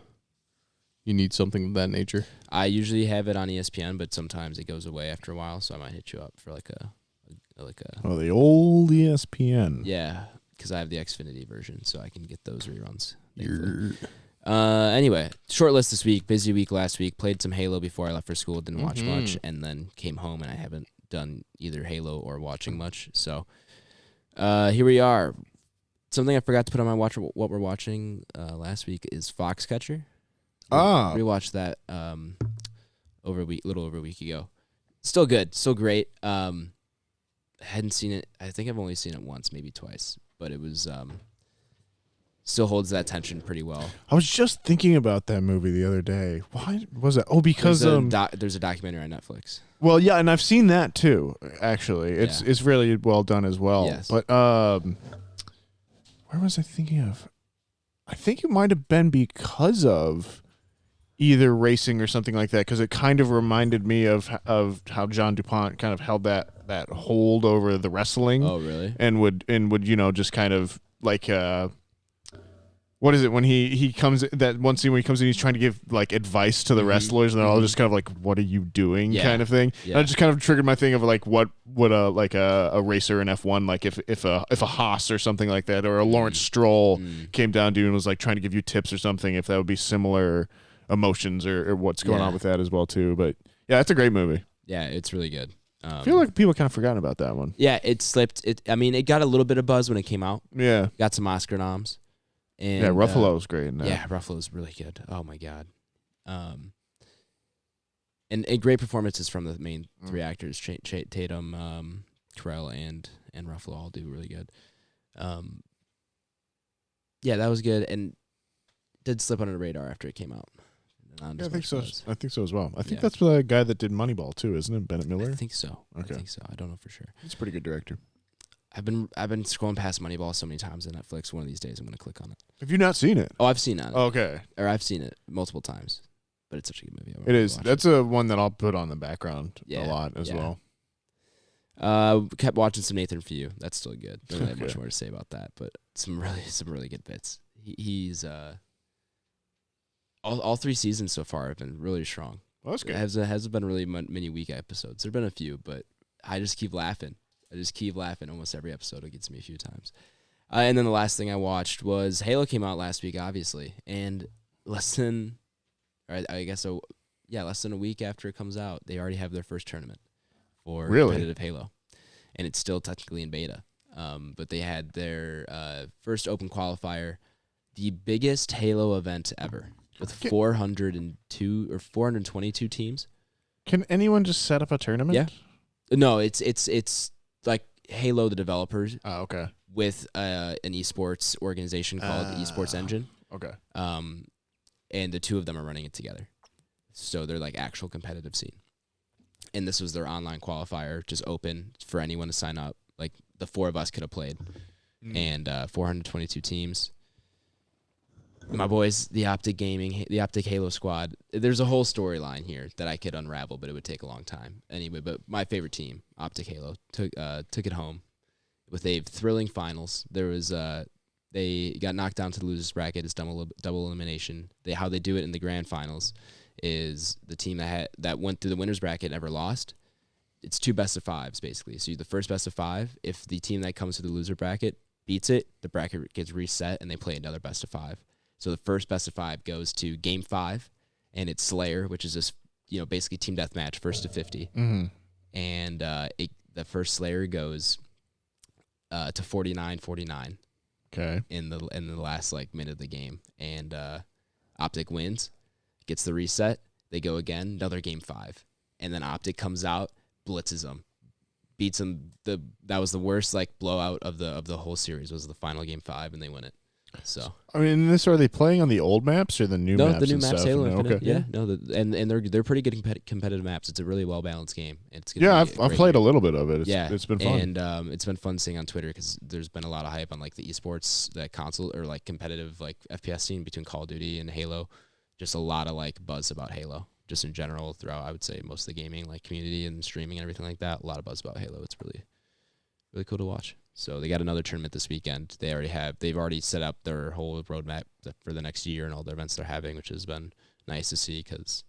need something of that nature. I usually have it on ESPN, but sometimes it goes away after a while, so I might hit you up for like a the old ESPN. Yeah, because I have the Xfinity version, so I can get those reruns. Anyway, short list this week. Busy week last week. Played some Halo before I left for school. Didn't watch much, and then came home and I haven't done either Halo or watching much. So here we are. Something I forgot to put on my watch. What we're watching last week is Foxcatcher. Rewatched that little over a week ago. Still good. Still great. Hadn't seen it. I think I've only seen it once, maybe twice, but it was still holds that tension pretty well. I was just thinking about that movie the other day. Why was that? Oh, because there's a documentary on Netflix. Well, yeah, and I've seen that too. Actually, it's really well done as well. Yes. But where was I thinking of? I think it might have been because of either racing or something like that, because it kind of reminded me of how John DuPont kind of held that hold over the wrestling. Oh, really? And would just kind of like what is it when he comes, that one scene where he comes in, he's trying to give like advice to the wrestlers, and they're all just kind of like, what are you doing, kind of thing. Yeah. And it just kind of triggered my thing of like, what would a racer in F1, like if a Haas or something like that, or a Lawrence Stroll came down to you and was like trying to give you tips or something, if that would be similar emotions or what's going on with that as well too. But yeah, it's a great movie. Yeah, it's really good. I feel like people kind of forgotten about that one. Yeah, it slipped. It got a little bit of buzz when it came out. Yeah. Got some Oscar noms. And, yeah, Ruffalo's great in that. Yeah, Ruffalo's really good. Oh my god. And great performances from the main three actors: Tatum, Carell and Ruffalo all do really good. Yeah, that was good, and did slip under the radar after it came out. Yeah, I think so. I think so as well. I think Yeah. that's the guy that did Moneyball too, isn't it? Bennett Miller. I think so. Okay. I think so. I don't know for sure. He's a pretty good director. I've been scrolling past Moneyball so many times on Netflix. One of these days, I'm gonna click on it. Have you not seen it? Oh, I've seen it. Okay. Or I've seen it multiple times. But it's such a good movie. It is. That's a one that I'll put on the background Yeah, a lot as yeah. well. Kept watching some Nathan For You. That's still good. Don't really have much Okay. more to say about that, but some really good bits. He's all 3 seasons so far have been really strong. Well, that's It good. hasn't been really many weak episodes. There've been a few, but I just keep laughing. Almost every episode. It gets me a few times. And then the last thing I watched was Halo came out last week, obviously, and less than a week after it comes out, they already have their first tournament for competitive Halo, and it's still technically in beta. But they had their first open qualifier, the biggest Halo event ever, with 402 or 422 teams. Can anyone just set up a tournament? Yeah. No, it's like Halo, the developers, Oh, okay. with an esports organization called the Esports Engine. Okay. And the two of them are running it together. So they're like actual competitive scene. And this was their online qualifier, just open for anyone to sign up. Like the 4 of us could have played. And 422 teams. My boys, the Optic Halo squad. There's a whole storyline here that I could unravel, but it would take a long time. Anyway, but my favorite team, Optic Halo, took it home with a thrilling finals. There was they got knocked down to the losers bracket. It's double elimination. How they do it in the grand finals is the team that went through the winners bracket never lost. It's 2 best of 5s basically. So the first best of 5. If the team that comes to the loser bracket beats it, the bracket gets reset and they play another best of 5. So the first best of 5 goes to game 5, and it's Slayer, which is just basically team deathmatch, first to 50. Mm-hmm. And the first Slayer goes to 49-49. Okay. In the last minute of the game, and Optic wins, gets the reset. They go again, another game 5, and then Optic comes out, blitzes them, beats them. That was the worst blowout of the whole series. Was the final game 5, and they win it. So I mean, are they playing on the old maps or the new maps? No, the new and maps, stuff? Halo No, Infinite. okay. Yeah, no, and they're pretty good competitive maps. It's a really well balanced game. It's Yeah, I've played a little bit of it. It's been fun. And it's been fun seeing on Twitter because there's been a lot of hype on the esports, that console or competitive FPS scene between Call of Duty and Halo. Just a lot of buzz about Halo, just in general throughout. I would say most of the gaming community and streaming and everything like that. A lot of buzz about Halo. It's really cool to watch. So they got another tournament this weekend. They've already set up their whole roadmap for the next year and all the events they're having, which has been nice to see because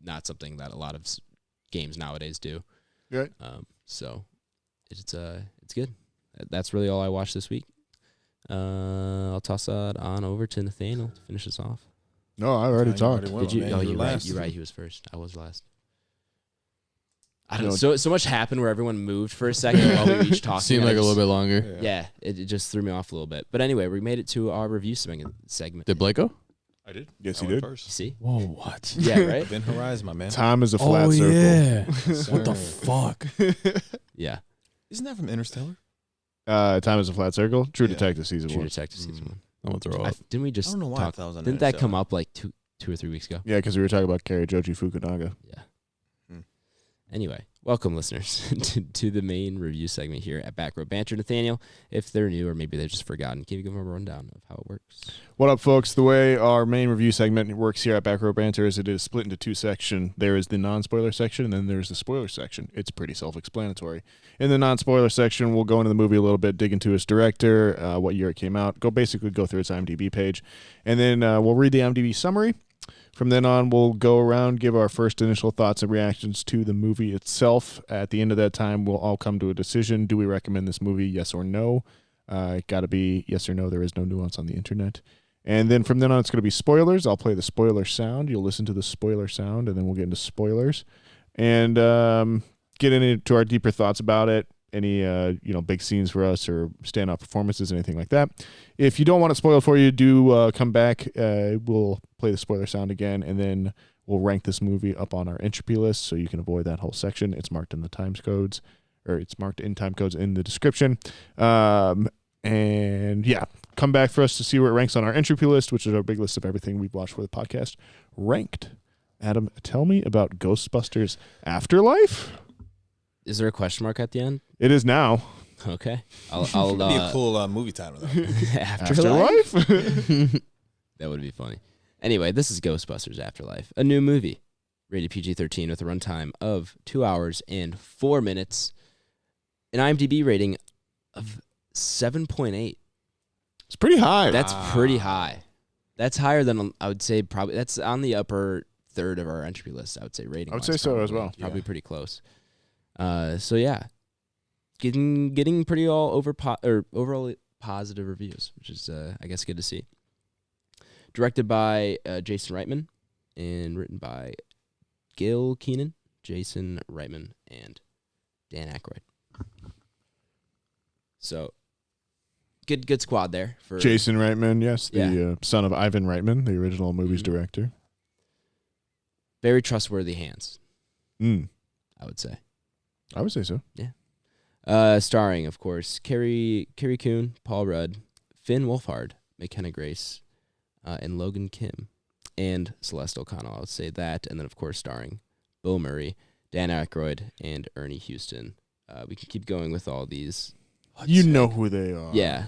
not something that a lot of games nowadays do. Right. So it's good. That's really all I watched this week. I'll toss that on over to Nathaniel to finish us off. No, I already talked. Did you? Oh, you're right. You're right. He was first. I was last. I don't know. So much happened where everyone moved for a second while we were each talking. Seemed like a little bit longer. Yeah, it just threw me off a little bit. But anyway, we made it to our review segment. Did Blake go? I did. Yes, I you went did. First. You see? Whoa, what? Yeah, right? Event Horizon, my man. Time is a flat circle. Yeah. Yes, What the sir. fuck? Yeah. Isn't that from Interstellar? Time is a flat circle. True Yeah. Detective season True 1. Detective season 1. I'm gonna throw up. Didn't we I just don't know why I talk? thought it was on Didn't that come Interstellar. up 2 or 3 weeks ago? Yeah, because we were talking about Joji Fukunaga. Yeah. Hmm. Anyway, welcome listeners to the main review segment here at Back Row Banter. Nathaniel, if they're new or maybe they've just forgotten, can you give them a rundown of how it works? What up, folks? The way our main review segment works here at Back Row Banter is it is split into 2 sections. There is the non-spoiler section, and then there's the spoiler section. It's pretty self-explanatory. In the non-spoiler section, we'll go into the movie a little bit, dig into its director, what year it came out, go through its IMDb page, and then we'll read the IMDb summary. From then on, we'll go around, give our first initial thoughts and reactions to the movie itself. At the end of that time, we'll all come to a decision. Do we recommend this movie, yes or no? Got to be yes or no. There is no nuance on the internet. And then from then on, it's going to be spoilers. I'll play the spoiler sound. You'll listen to the spoiler sound, and then we'll get into spoilers. And get into our deeper thoughts about it. Any big scenes for us or standout performances, anything like that. If you don't want it spoiled for you, do come back. We'll play the spoiler sound again, and then we'll rank this movie up on our Entropy list so you can avoid that whole section. It's marked in the times codes or it's marked in time codes in the description. And yeah, come back for us to see where it ranks on our Entropy list, which is our big list of everything we've watched for the podcast. Ranked. Adam, tell me about Ghostbusters Afterlife. Is there a question mark at the end? It is now. Okay. I'll It'd be a cool movie title, though. Afterlife? That would be funny. Anyway, this is Ghostbusters Afterlife, a new movie, rated PG-13 with a runtime of 2 hours and 4 minutes, an IMDb rating of 7.8. It's pretty high. That's pretty high. That's higher than, I would say, probably, that's on the upper third of our entry list, I would say, rating. I would say so as well. Probably pretty close. So yeah, getting pretty overall positive reviews, which is I guess good to see. Directed by Jason Reitman and written by Gil Keenan, Jason Reitman, and Dan Aykroyd. So good squad there for Jason Reitman, yes, the son of Ivan Reitman, the original movie's director. Very trustworthy hands. I would say. I would say so. Yeah. Starring, of course, Carrie Coon, Paul Rudd, Finn Wolfhard, McKenna Grace, and Logan Kim, and Celeste O'Connell. I would say that, and then of course starring Bill Murray, Dan Aykroyd, and Ernie Houston. We can keep going with all these. You know who they are. Yeah,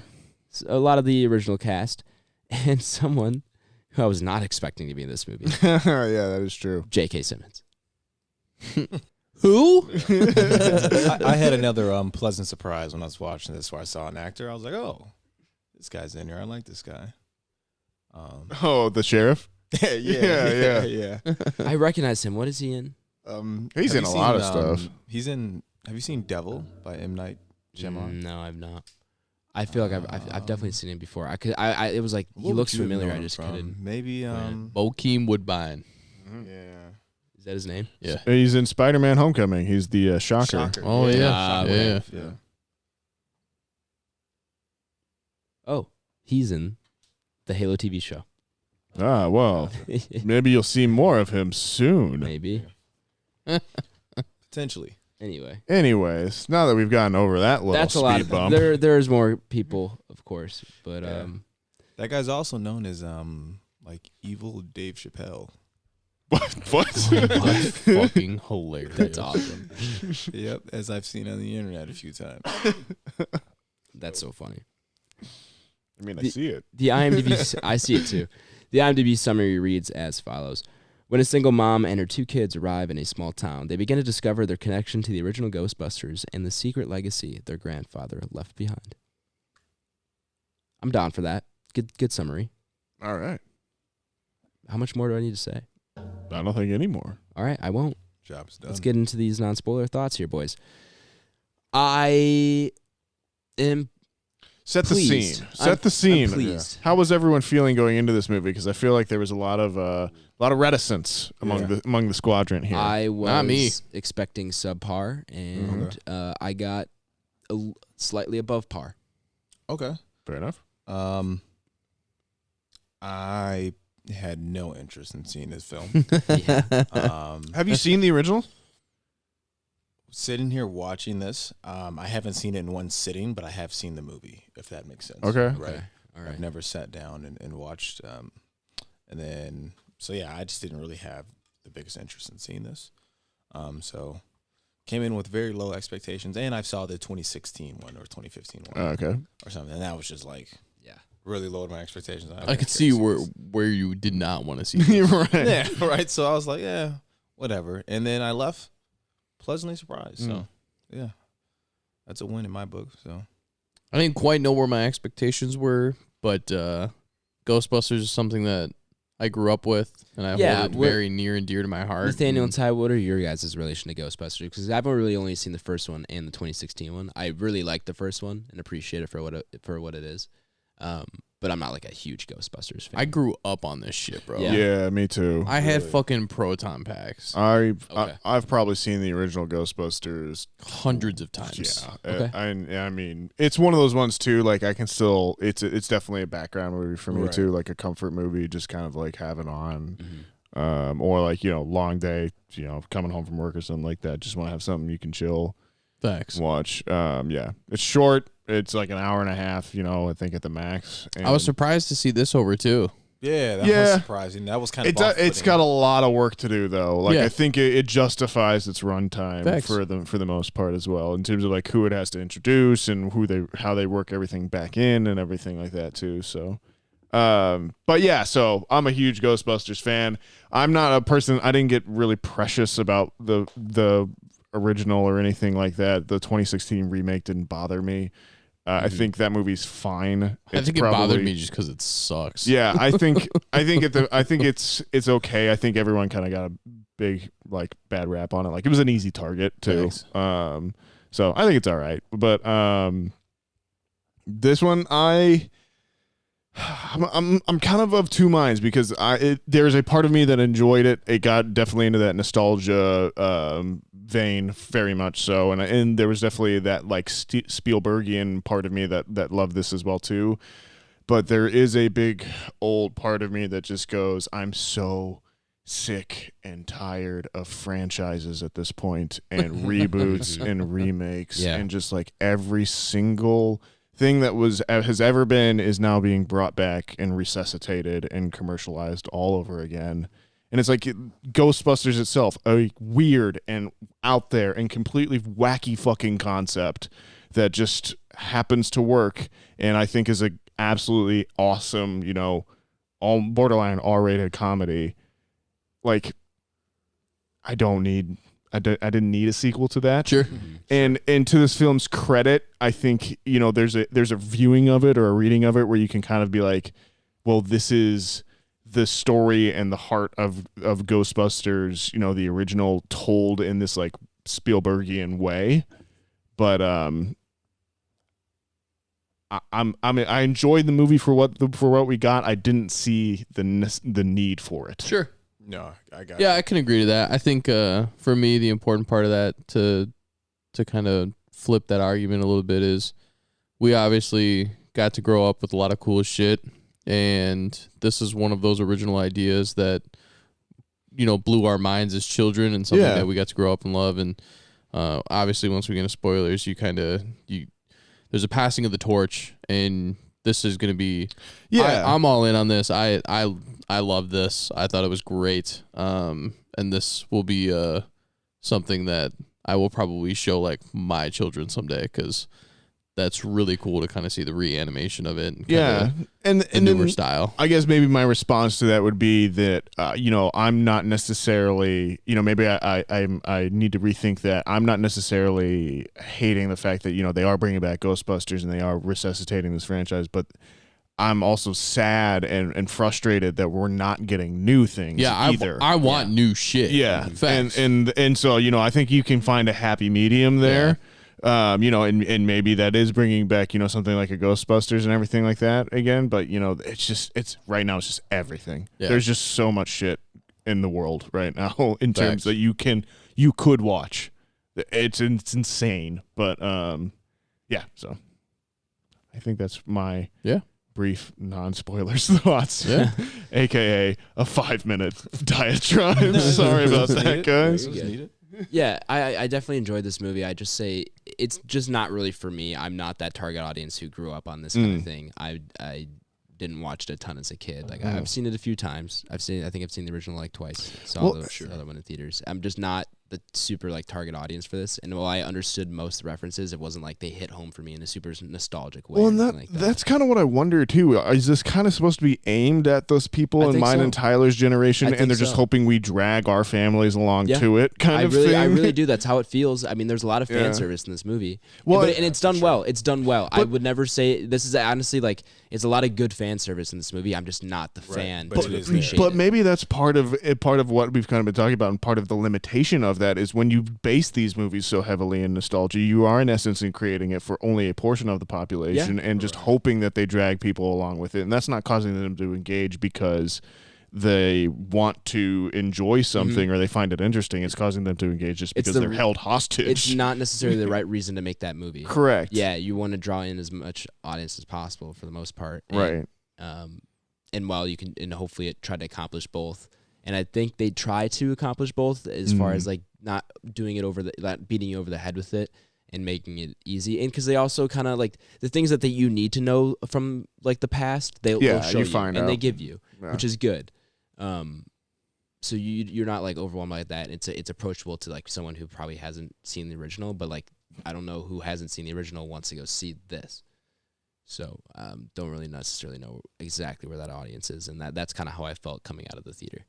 so a lot of the original cast, and someone who I was not expecting to be in this movie. Yeah, that is true. J.K. Simmons. Who? I had another pleasant surprise when I was watching this, where I saw an actor. I was like, "Oh, this guy's in here. I like this guy." The sheriff. Yeah. I recognize him. What is he in? He's in a lot of stuff. He's in. Have you seen Devil by M. Night Shyamalan? No, I've not. I feel like I've definitely seen him before. It was like he looks familiar. I just couldn't. Maybe Bokeem Woodbine. Yeah. Is that his name? Yeah. He's in Spider-Man: Homecoming. He's the Shocker. Oh yeah. Yeah. Oh, he's in the Halo TV show. Ah, well, maybe you'll see more of him soon. Maybe. Potentially. Anyway. Anyways, now that we've gotten over that little That's a lot speed of bump. there's more people, of course, but that guy's also known as like evil Dave Chappelle. What? That's fucking hilarious. that's awesome. Yep, as I've seen on the internet a few times. That's so funny. I mean, I see it. The IMDb, I see it too. The IMDb summary reads as follows. When a single mom and her 2 kids arrive in a small town, they begin to discover their connection to the original Ghostbusters and the secret legacy their grandfather left behind. I'm down for that. Good summary. All right. How much more do I need to say? I don't think anymore. All right, I won't. Job's done. Let's get into these non-spoiler thoughts here, boys. I am Set the pleased. scene. Set the scene. I'm pleased. How was everyone feeling going into this movie? Because I feel like there was a lot of reticence among the squadron here. I was Not me. expecting subpar, and I got slightly above par. Okay. Fair enough. I had no interest in seeing this film. Have you seen the original? Sitting here watching this, I haven't seen it in one sitting, but I have seen the movie, if that makes sense. Okay. Right. All right. I've never sat down and watched. And then, so yeah, I just didn't really have the biggest interest in seeing this. So came in with very low expectations, and I saw the 2016 one or 2015 one Okay. or something, and that was just like, really lowered my expectations. I could see where you did not want to see You're this. right. Yeah, right. So I was like, yeah, whatever. And then I left pleasantly surprised. So, yeah, that's a win in my book. So I didn't quite know where my expectations were, but Ghostbusters is something that I grew up with, and I hold it very near and dear to my heart. Nathaniel and Ty, what are your guys' relation to Ghostbusters? Because I've really only seen the first one and the 2016 one. I really like the first one and appreciate it for what it is. But I'm not like a huge Ghostbusters fan. I grew up on this shit, bro. Yeah, me too. I had fucking proton packs I've probably seen the original Ghostbusters hundreds of times. Yeah. Okay. I mean, it's one of those ones too. Like I can still, it's definitely a background movie for me too. Like a comfort movie, just kind of like having on, or like long day, coming home from work or something like that. Just want to have something you can chill Facts. watch. Yeah, it's short. It's like an hour and a half, I think at the max. And I was surprised to see this over too. Yeah, that was surprising. That was kind of it's got a lot of work to do though. Like Yeah. I think it justifies its runtime Facts. for the most part as well, in terms of like who it has to introduce and how they work everything back in and everything like that too. So but yeah, so I'm a huge Ghostbusters fan. I'm not a person, I didn't get really precious about the original or anything like that. The 2016 remake didn't bother me. I think that movie's fine. I think it bothered me just because it sucks. Yeah, I think it's okay. I think everyone kind of got a big like bad rap on it. Like it was an easy target too. Thanks. So I think it's all right. But this one I'm kind of two minds, because there's a part of me that enjoyed it. It got definitely into that nostalgia vein, very much so, and there was definitely that like Spielbergian part of me that loved this as well too. But there is a big old part of me that just goes, I'm so sick and tired of franchises at this point, and reboots and remakes, and just like every single thing that has ever been is now being brought back and resuscitated and commercialized all over again. And it's like Ghostbusters itself, a weird and out there and completely wacky fucking concept that just happens to work, and I think is a absolutely awesome, all borderline R-rated comedy. Like, I didn't need a sequel to that. Sure. And to this film's credit, I think, there's a viewing of it or a reading of it where you can kind of be like, well, this is the story and the heart of Ghostbusters, the original, told in this like Spielbergian way. But I enjoyed the movie for what we got. I didn't see the need for it. Sure. No, I got Yeah, I can agree to that. I think for me, the important part of that to kind of flip that argument a little bit is we obviously got to grow up with a lot of cool shit, and this is one of those original ideas that blew our minds as children, and something that we got to grow up and love. And obviously, once we get into spoilers, there's a passing of the torch, and this is going to be. Yeah, I'm all in on this. I love this. I thought it was great. And this will be something that I will probably show like my children someday, because that's really cool to kind of see the reanimation of it. And the newer style. I guess maybe my response to that would be that I'm not necessarily, maybe I need to rethink that. I'm not necessarily hating the fact that they are bringing back Ghostbusters and they are resuscitating this franchise, but I'm also sad and frustrated that we're not getting new things either. I want new shit. Yeah. Facts. And so, I think you can find a happy medium there. And maybe that is bringing back, something like a Ghostbusters and everything like that again. But, it's right now, it's just everything. Yeah. There's just so much shit in the world right now in terms that you could watch. It's insane. But, so I think that's my brief non-spoilers thoughts, aka a 5-minute diatribe. Sorry about that, guys. Yeah, I definitely enjoyed this movie. I just say it's just not really for me. I'm not that target audience who grew up on this kind of thing. I didn't watch it a ton as a kid. Like I've seen it a few times. I think I've seen the original like twice. Saw the other one in theaters. I'm just not the super like target audience for this. And while I understood most of the references, it wasn't like they hit home for me in a super nostalgic way. Well, and that's kind of what I wonder too. Is this kind of supposed to be aimed at those people in mine and Tyler's generation, and they're just hoping we drag our families along to it, kind of thing? I really do. That's how it feels. I mean, there's a lot of fan service in this movie. Well, and it's done well. It's done well. I would never say this is honestly like it's a lot of good fan service in this movie. I'm just not the fan to appreciate But it. maybe that's part of what we've kind of been talking about, and part of the limitation of that is when you base these movies so heavily in nostalgia, you are in essence creating it for only a portion of the population, and just hoping that they drag people along with it, and that's not causing them to engage because they want to enjoy something or they find it interesting. It's causing them to engage just because they're held hostage. It's not necessarily the right reason to make that movie. Correct. Yeah, you want to draw in as much audience as possible for the most part. Right. And while you can, and hopefully it tried to accomplish both. And I think they try to accomplish both as far as like not doing it not beating you over the head with it, and making it easy. And because they also kind of like the things that you need to know from like the past, they'll show you find and out. they give you, Yeah. which is good. So you're not like overwhelmed by that. It's approachable to like someone who probably hasn't seen the original, but like I don't know who hasn't seen the original wants to go see this. So don't really necessarily know exactly where that audience is, and that's kind of how I felt coming out of the theater.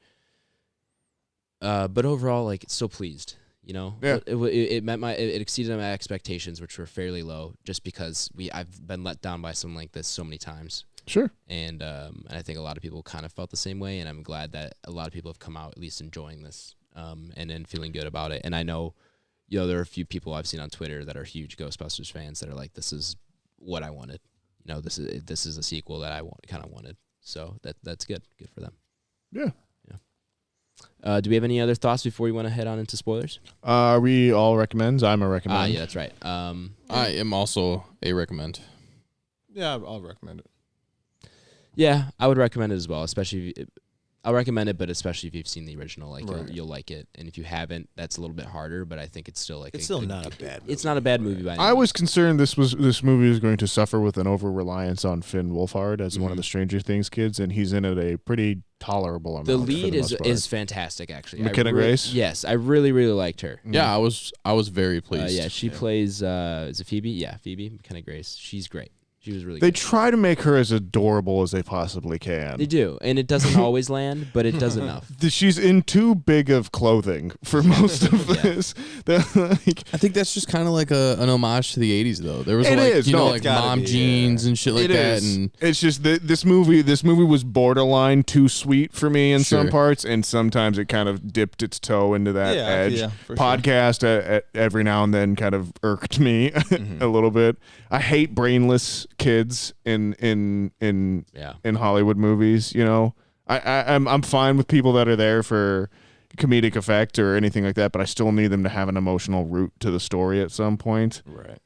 But overall, like, still pleased. You know, Yeah. It exceeded my expectations, which were fairly low, just because I've been let down by something like this so many times. Sure. And I think a lot of people kind of felt the same way, and I'm glad that a lot of people have come out at least enjoying this, and feeling good about it. And I know, there are a few people I've seen on Twitter that are huge Ghostbusters fans that are like, this is what I wanted. This is a sequel that I kind of wanted. So that's good. Good for them. Yeah. Do we have any other thoughts before we want to head on into spoilers? Are we all recommends? I'm a recommend. Yeah, that's right. I am also a recommend. Yeah, I'll recommend it. Yeah, I would recommend it as well, especially I'll recommend it, but especially if you've seen the original, like Right. you'll like it. And if you haven't, that's a little bit harder, but I think it's still like It's still not a bad movie. It's not a bad movie by any I means. was concerned this movie was going to suffer with an over reliance on Finn Wolfhard as one of the Stranger Things kids, and he's in it a pretty tolerable amount. The for lead most part. is fantastic, actually. McKenna Grace? Yes, I really, really liked her. Yeah, I was very pleased. Yeah, she plays, is it Phoebe? Yeah, Phoebe, McKenna Grace. She's great. She was really They good. try to make her as adorable as they possibly can. They do, and it doesn't always land, but it does enough. She's in too big of clothing for most of Yeah. this. Like, I think that's just kind of like an homage to the 80s, though. There was It like is. you know No, like it's gotta mom be, jeans and shit like it that, is. and It's just that this movie was borderline too sweet for me in some Sure. parts, and sometimes it kind of dipped its toe into that Yeah, edge. yeah, for sure. Podcast at every now and then kind of irked me a little bit. I hate brainless kids in Yeah. Hollywood movies. I'm fine with people that are there for comedic effect or anything like that, but I still need them to have an emotional root to the story at some point. Right.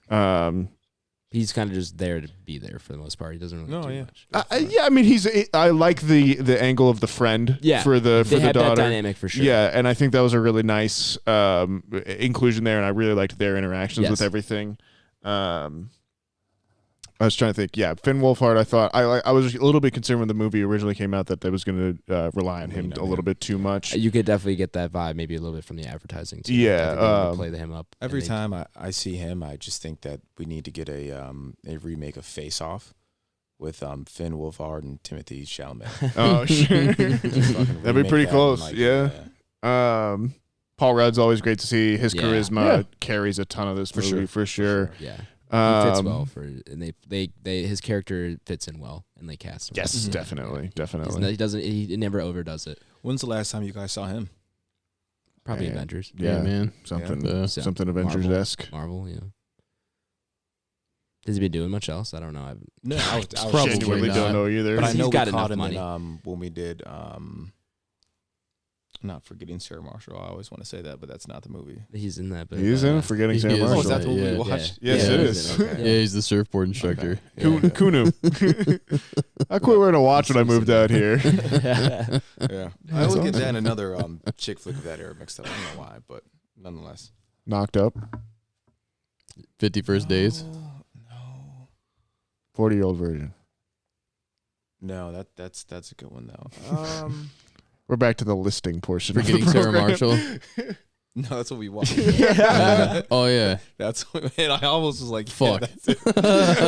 He's kind of just there to be there for the most part. He doesn't really do much. I mean, I like the angle of the friend Yeah, for the they had daughter. that dynamic for sure. Yeah, and I think that was a really nice inclusion there, and I really liked their interactions Yes. with everything. I was trying to think. Yeah, Finn Wolfhard. I thought I was a little bit concerned when the movie originally came out that they was going to rely on him a little bit too much. You could definitely get that vibe, maybe a little bit from the advertising too. Yeah, I think they wanted to play him up Every and they- time I see him, I just think that we need to get a remake of Face Off with Finn Wolfhard and Timothy Chalamet. Oh, sure. Just fucking That'd be remake pretty that close. and, Yeah. Paul Rudd's always great to see. His Yeah. charisma carries a ton of this movie for sure. Yeah, he fits well and they his character fits in well, and they cast him. Yes, well. definitely. He never overdoes it. When's the last time you guys saw him? Probably Man. Avengers. yeah, man. Something So, something Avengers-esque. Marvel, yeah. Has he been doing much else? I don't know. No, I was Probably Genuinely not. don't know either. But I He's know got we enough caught him money. in when we did not forgetting Sarah Marshall. I always want to say that, but that's not the movie. He's in that. But, He's in Forgetting He Sarah is. Marshall. Oh, is that the movie we Yeah. watched? Yes, Yeah, it he's is. in it, okay. Yeah, he's the surfboard instructor. Kunu. I quit wearing a watch when I moved out here. Yeah, I always get that and another chick flick of that era mixed up. I don't know why, but nonetheless. Knocked Up. 51st Days. No, 40-year-old version. no, that's a good one though. We're back to the listing portion Forgetting of the Sarah program. Marshall. No, that's what we watched. Oh yeah. That's what, and I almost was like, Fuck. Yeah, that's it.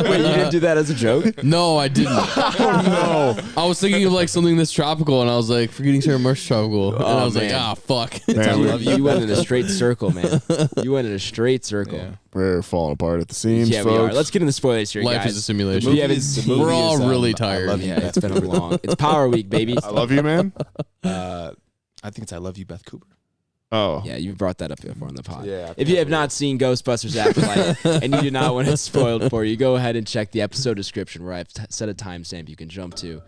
Wait, you didn't do that as a joke? No, I didn't. Oh no. I was thinking of like something that's tropical, and I was like, Forgetting Sarah Marshall tropical, and I was man. like, fuck. Man, You went in a straight circle, man. You went in a straight circle. Yeah. we're falling apart at the seams, Yeah, we folks. are. Let's get into spoilers here, Life guys. is a simulation. movie is- the movie We're all really I tired. love you, Yeah, Beth it's been a Cooper. long. It's Power Week, baby. I love you, man. I think it's I Love You, Beth Cooper. Oh. Yeah, you've brought that up before on the pod. Yeah, If you have not seen Ghostbusters Afterlife and you do not want it spoiled for you, go ahead and check the episode description where I've set a timestamp you can jump to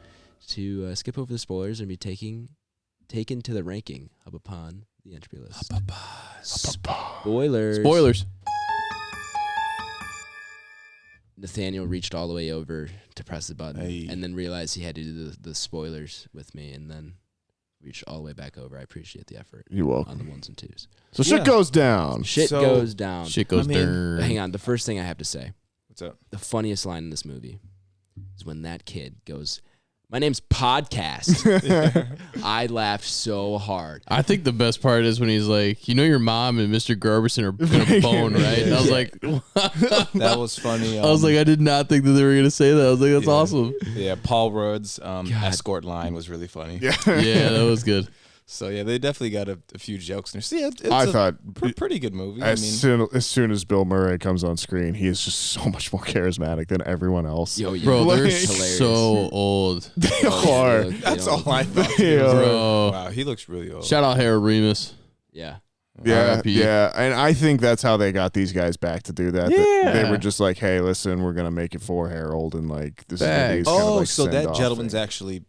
skip over the spoilers and be taken to the ranking up upon the entropy list. Spoilers. Spoilers. Nathaniel reached all the way over to press the button Hey. and then realized he had to do the spoilers with me, and then reach all the way back over. I appreciate the effort. You're welcome. On the ones and twos. So shit goes down. Shit goes down. Shit goes down. Hang on. The first thing I have to say. What's up? The funniest line in this movie is when that kid goes, "My name's Podcast." I laughed so hard. I think the best part is when he's like, you know, your mom and Mr. Garberson are gonna bone, right? And I was like, That was funny. I was like, I did not think that they were gonna say that. I was like, that's awesome. Yeah, Paul Rudd's escort line was really funny. Yeah. Yeah, that was good. So yeah, they definitely got a few jokes in there. So yeah, it's I thought pretty good movie. as soon as Bill Murray comes on screen, he is just so much more charismatic than everyone else. Yo, yeah. Bro, they're Hilarious. so old. They are. that's all I thought. They are. Bro. Wow, he looks really old. Shout out Harold Remus. Yeah. Yeah, RIP. yeah, and I think that's how they got these guys back to do that. Yeah. They were just like, "Hey, listen, we're gonna make it for Harold, and like this Thanks. is kind of like so that send-off gentleman's thing. actually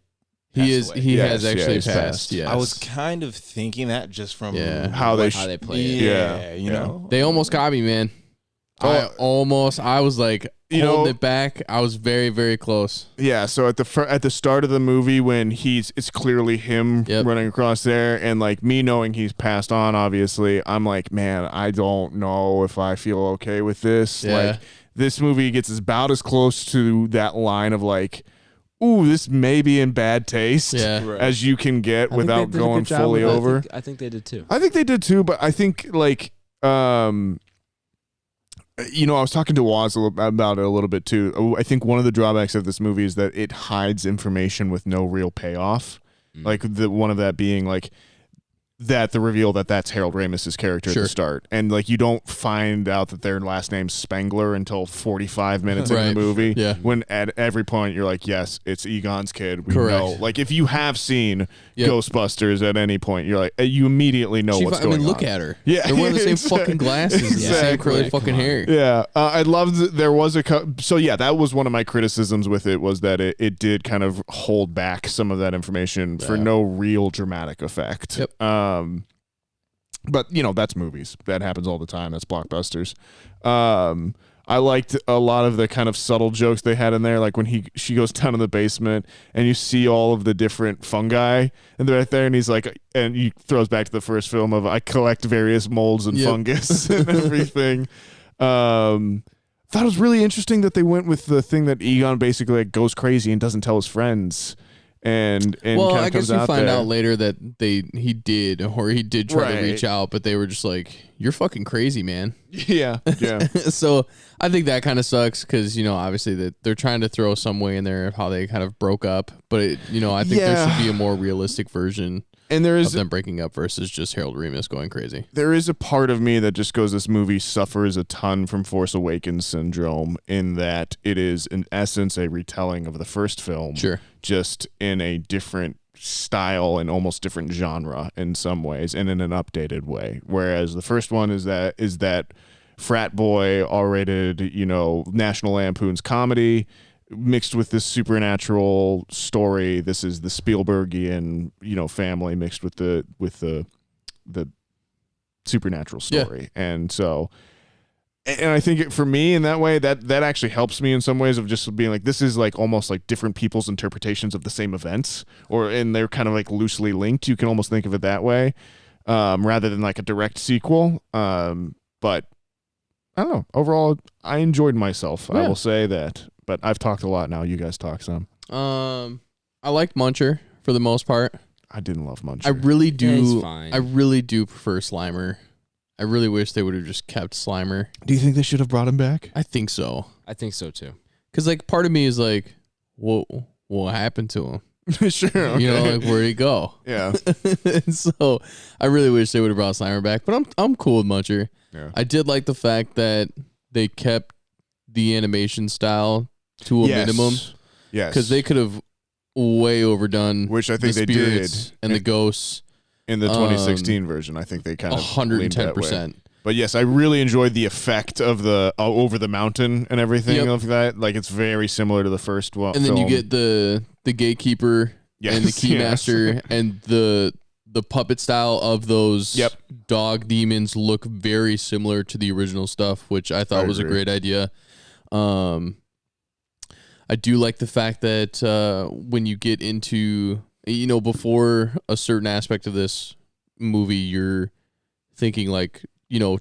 He passed away. he Yes, has yeah, actually he's passed. passed. Yes. I was kind of thinking that just from how they play it. Yeah, you Yeah. know. They almost got me, man. I was like You holding know- it back. I was very, very close. Yeah, so at the start of the movie when it's clearly him Yep. running across there, and like me knowing he's passed on, obviously, I'm like, man, I don't know if I feel okay with this. Yeah. Like this movie gets about as close to that line of like, ooh, this may be in bad taste Yeah. Right. as you can get I think they without did a going good job fully with it. over. I think they did too. I think they did too, but I think like you know, I was talking to Waz about it a little bit too. I think one of the drawbacks of this movie is that it hides information with no real payoff. Like one of that being like the reveal that that's Harold Ramis's character at Sure. the start, and like you don't find out that their last name's Spengler until 45 minutes into Right. the movie. Yeah. When at every point you're like, yes, it's Egon's kid. We Correct. know. Like if you have seen Yep. Ghostbusters at any point, you're like, you immediately know what's going on. look at her. Yeah. They're wearing the same fucking glasses, and the same Exactly. curly fucking hair. Yeah, I loved that there was so yeah, that was one of my criticisms with it, was that it did kind of hold back some of that information for no real dramatic effect. Yep. But you know, that's movies. That happens all the time. That's blockbusters. I liked a lot of the kind of subtle jokes they had in there, like when she goes down in the basement and you see all of the different fungi and they're right there, and he's like, and he throws back to the first film of I collect various molds and Yep. fungus and everything. Thought it was really interesting that they went with the thing that Egon basically like goes crazy and doesn't tell his friends. And Well, kind of I guess comes you out find there. out later that he did try Right. to reach out, but they were just like, "You're fucking crazy, man." Yeah, yeah. So I think that kind of sucks because, you know, obviously that they're trying to throw some way in there of how they kind of broke up, but I think there should be a more realistic version And there of is them breaking up versus just Harold Remus going crazy. there is a part of me that just goes, this movie suffers a ton from Force Awakens syndrome, in that it is in essence a retelling of the first film, Sure. just in a different style and almost different genre in some ways, and in an updated way. Whereas the first one is that frat boy R-rated, you know, National Lampoon's comedy mixed with this supernatural story. This is the Spielbergian, you know, family mixed with the supernatural story. And so, and I think for me in that way, that actually helps me in some ways, of just being like, this is like almost like different people's interpretations of the same events, and they're kind of like loosely linked. You can almost think of it that way, rather than like a direct sequel. But I don't know. Overall, I enjoyed myself. I Yeah. will say that. But I've talked a lot now. You guys talk some. I liked Muncher for the most part. I didn't love Muncher. I really do. Yeah, he's fine. I really do prefer Slimer. I really wish they would have just kept Slimer. Do you think they should have brought him back? I think so. I think so too. Because like part of me is like, what happened to him? Sure. Okay. You know, like where'd he go? Yeah. And so I really wish they would have brought Slimer back. But I'm cool with Muncher. Yeah. I did like the fact that they kept the animation style to a minimum, Yes. because they could have way overdone, Which I think the they did spirits and the ghosts in the 2016 version. I think they kind of 110%. But yes, I really enjoyed the effect of the over the mountain and everything Yep. of that. Like it's very similar to the first one. And then you get the gatekeeper and the Yes, keymaster and the puppet style of those Yep. dog demons look very similar to the original stuff, which I thought I was a agree. great idea. I do like the fact that when you get into you know, before a certain aspect of this movie, you're thinking like, you know,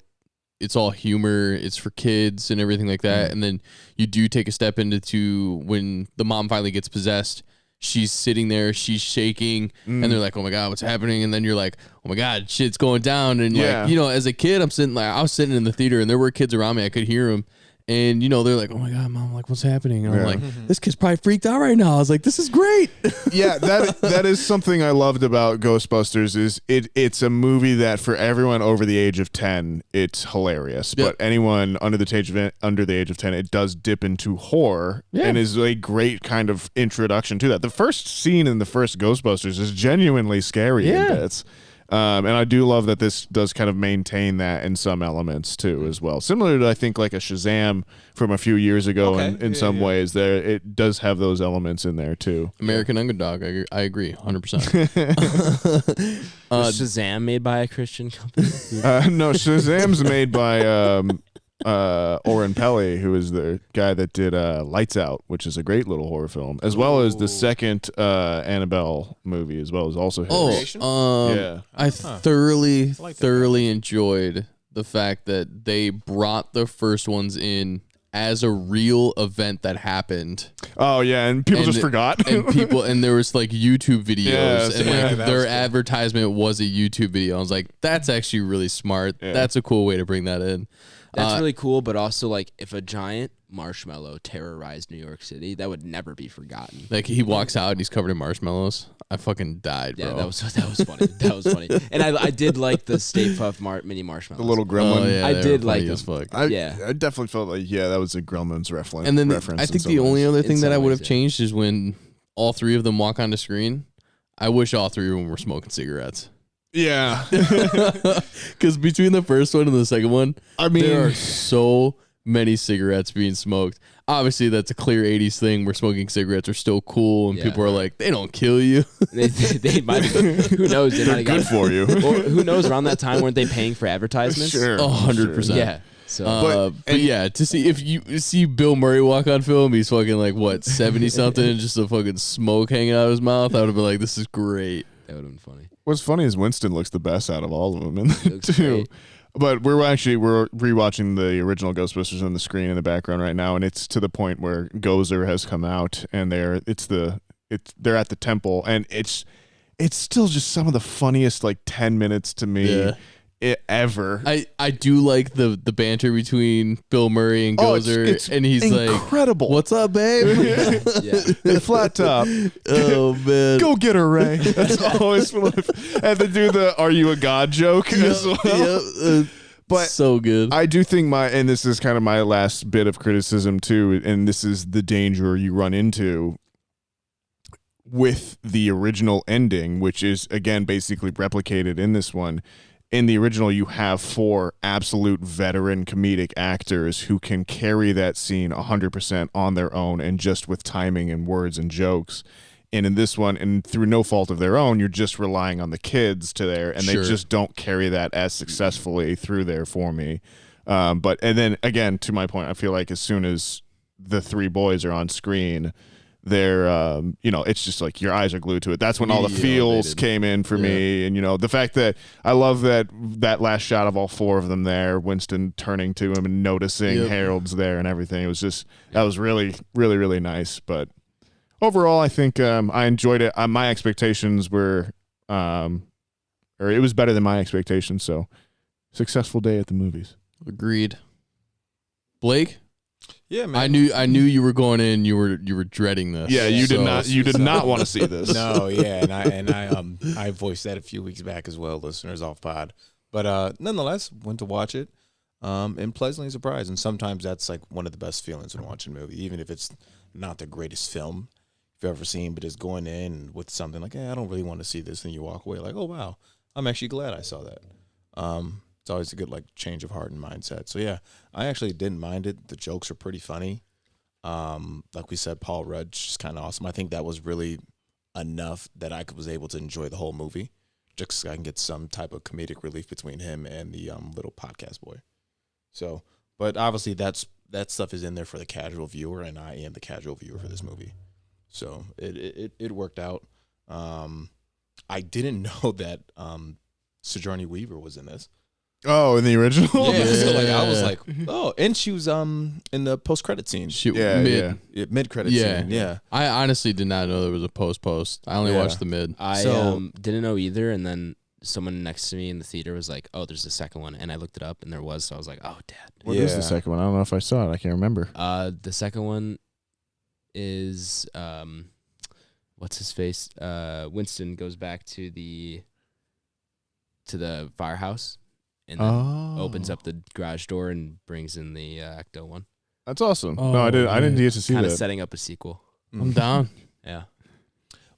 it's all humor, it's for kids and everything like that. And then you do take a step into when the mom finally gets possessed, she's sitting there, she's shaking, and they're like, oh my God, what's happening? And then you're like, oh my God, shit's going down. And like, you know, as a kid, I was sitting in the theater and there were kids around me, I could hear them. And, you know, they're like, oh, my God, Mom, like, what's happening? And I'm like, this kid's probably freaked out right now. I was like, this is great. Yeah, that is something I loved about Ghostbusters is it's a movie that for everyone over the age of 10, it's hilarious. Yep. But anyone under the age of 10, it does dip into horror and is a great kind of introduction to that. The first scene in the first Ghostbusters is genuinely scary in bits. And I do love that this does kind of maintain that in some elements too, as well. Similar to, I think, like a Shazam from a few years ago, in some ways, it does have those elements in there too. American Underdog, I agree, 100%. Was Shazam made by a Christian company? No, Shazam's made by Oren Peli, who is the guy that did Lights Out, which is a great little horror film, as well as the second Annabelle movie, as well as also his. I thoroughly enjoyed the fact that they brought the first ones in as a real event that happened. Oh yeah, and people just forgot. and there was like YouTube videos, and like their advertisement was a YouTube video. I was like, that's actually really smart. Yeah. That's a cool way to bring that in. That's really cool, but also like if a giant marshmallow terrorized New York City, that would never be forgotten. Like he walks out and he's covered in marshmallows. I fucking died, bro. Yeah, that was funny. That was funny. And I did like the Stay Puft mini marshmallows. The little gremlin. Oh, yeah, I did like as fuck. I definitely felt like that was a Gremlins reference. And then I think the only other thing that I would have changed is when all three of them walk on the screen. I wish all three of them were smoking cigarettes. Yeah. Because between the first one and the second one, I mean, there are so many cigarettes being smoked. Obviously, that's a clear 80s thing where smoking cigarettes are still cool, and people are like, they don't kill you. they might have, who knows? They might have good for you. Or who knows? Around that time, weren't they paying for advertisements? Sure. 100%. Yeah. So, but yeah, to see if you see Bill Murray walk on film, he's fucking like what 70 something, and just a fucking smoke hanging out of his mouth. I would have been like, this is great. That would have been funny. What's funny is Winston looks the best out of all of them in the two. But we're rewatching the original Ghostbusters on the screen in the background right now, and it's to the point where Gozer has come out, and they're at the temple, and it's still just some of the funniest like 10 minutes to me ever. I do like the banter between Bill Murray and Gozer, it's and he's incredible. Like, "What's up, babe?" And flat top. Oh man, go get her, Ray. That's always fun. And to do the "Are you a god" joke as well. But so good. I do think and this is kind of my last bit of criticism too, and this is the danger you run into with the original ending, which is again basically replicated in this one. In the original, you have 4 absolute veteran comedic actors who can carry that scene 100% on their own and just with timing and words and jokes. And in this one, and through no fault of their own, you're just relying on the kids and they just don't carry that as successfully through there for me. And then again, to my point, I feel like as soon as the 3 boys are on screen, they're it's just like your eyes are glued to it. That's when all the feels came in for me, and the fact that I love that last shot of all 4 of them there, Winston turning to him and noticing Harold's there and everything. It was just that was really, really, really nice. But overall, I think I enjoyed it. My expectations were, or it was better than my expectations. So successful day at the movies. Agreed. Blake. Yeah, man. I knew you were going in. You were dreading this. Yeah, you did not want to see this. No, yeah, and I voiced that a few weeks back as well, listeners off pod. But nonetheless, went to watch it, and pleasantly surprised. And sometimes that's like one of the best feelings when watching a movie, even if it's not the greatest film you've ever seen, but it's going in with something like, hey, I don't really want to see this, and you walk away like, oh wow, I'm actually glad I saw that. It's always a good like change of heart and mindset. So yeah, I actually didn't mind it. The jokes are pretty funny. Like we said, Paul Rudd is kind of awesome. I think that was really enough that I was able to enjoy the whole movie, just so I can get some type of comedic relief between him and the little podcast boy. So, but obviously that stuff is in there for the casual viewer, and I am the casual viewer for this movie. So it worked out. I didn't know that Sigourney Weaver was in this. Oh, in the original? Yeah. So like I was like, oh, and she was in the post credit scene. Mid credit scene. Yeah. I honestly did not know there was a post. I only watched the mid. I didn't know either, and then someone next to me in the theater was like, "Oh, there's the second one," and I looked it up, and there was. So I was like, "Oh, Dad." What is the second one? I don't know if I saw it. I can't remember. The second one is what's his face? Winston goes back to the firehouse and then opens up the garage door and brings in the Ecto one. That's awesome. No, I didn't get to see that. Kind of setting up a sequel. I'm down. Yeah.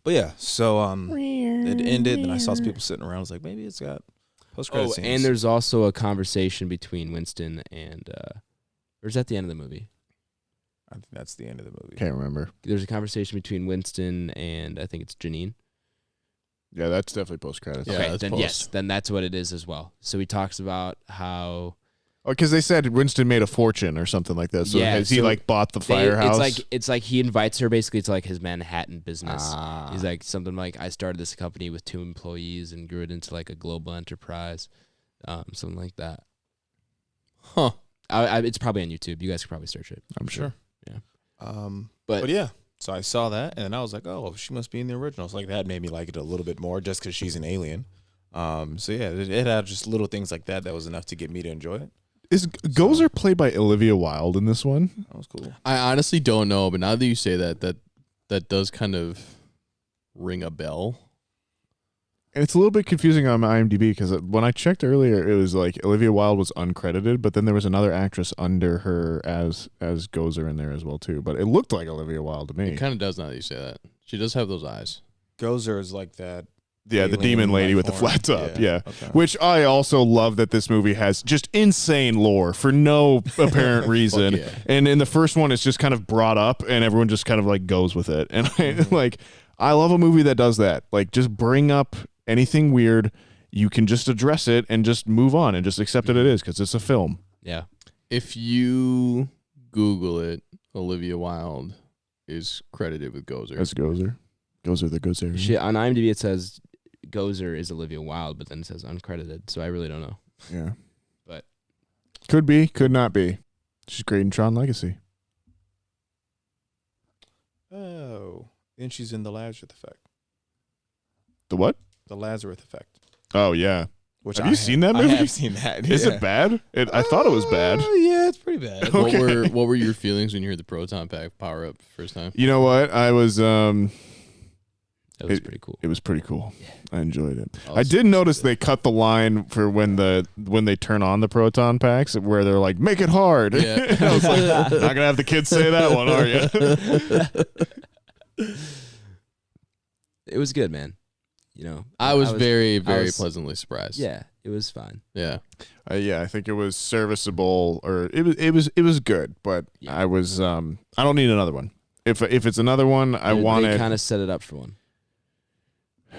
But yeah, so it ended, and I saw some people sitting around. I was like, maybe it's got post-credit scenes. And there's also a conversation between Winston and, or is that the end of the movie? I think that's the end of the movie. Can't remember. There's a conversation between Winston and I think it's Janine. Yeah, that's definitely post-credits. Yeah, okay, then yes, then that's what it is as well. So he talks about how... Oh, because they said Winston made a fortune or something like this. So has he like bought the firehouse? It's like he invites her basically to like his Manhattan business. He's like something like, I started this company with 2 employees and grew it into like a global enterprise, something like that. Huh? It's probably on YouTube. You guys could probably search it. I'm sure. Yeah. But yeah, so I saw that and I was like, oh, she must be in the original. So like that made me like it a little bit more just because she's an alien. So yeah, it had just little things like that was enough to get me to enjoy it. Is Gozer played by Olivia Wilde in this one? That was cool. I honestly don't know, but now that you say that does kind of ring a bell. And it's a little bit confusing on IMDb because when I checked earlier, it was like Olivia Wilde was uncredited, but then there was another actress under her as Gozer in there as well too. But it looked like Olivia Wilde to me. It kind of does now that you say that. She does have those eyes. Gozer is like that. Yeah, the demon lady with the flat top. Yeah. Okay. Which I also love that this movie has just insane lore for no apparent reason. Yeah. And in the first one, it's just kind of brought up and everyone just kind of like goes with it. And I love a movie that does that. Like just bring up anything weird. You can just address it and just move on and just accept it is because it's a film. Yeah. If you Google it, Olivia Wilde is credited with Gozer. That's Gozer. Gozer the Gozer. On IMDb it says Gozer is Olivia Wilde, but then it says uncredited, so I really don't know. Yeah. But could be, could not be. She's great in Tron Legacy. Oh. And she's in The Lazarus Effect. The what? The Lazarus Effect. Oh, yeah. Which have you seen that movie? I have seen that. Is it bad? I thought it was bad. Yeah, it's pretty bad. Okay. What were your feelings when you heard the proton pack power up first time? You know what? I was it was pretty cool. It was pretty cool. Yeah. I enjoyed it. Also, I did notice they cut the line for when they turn on the proton packs where they're like, make it hard. Yeah. I was like, not going to have the kids say that one, are you? It was good, man. You know, I was very pleasantly surprised. Yeah, it was fine. Yeah. Yeah, I think it was serviceable, or it was good, but yeah. I was I don't need another one. If it's another one, I want it. They kind of set it up for one.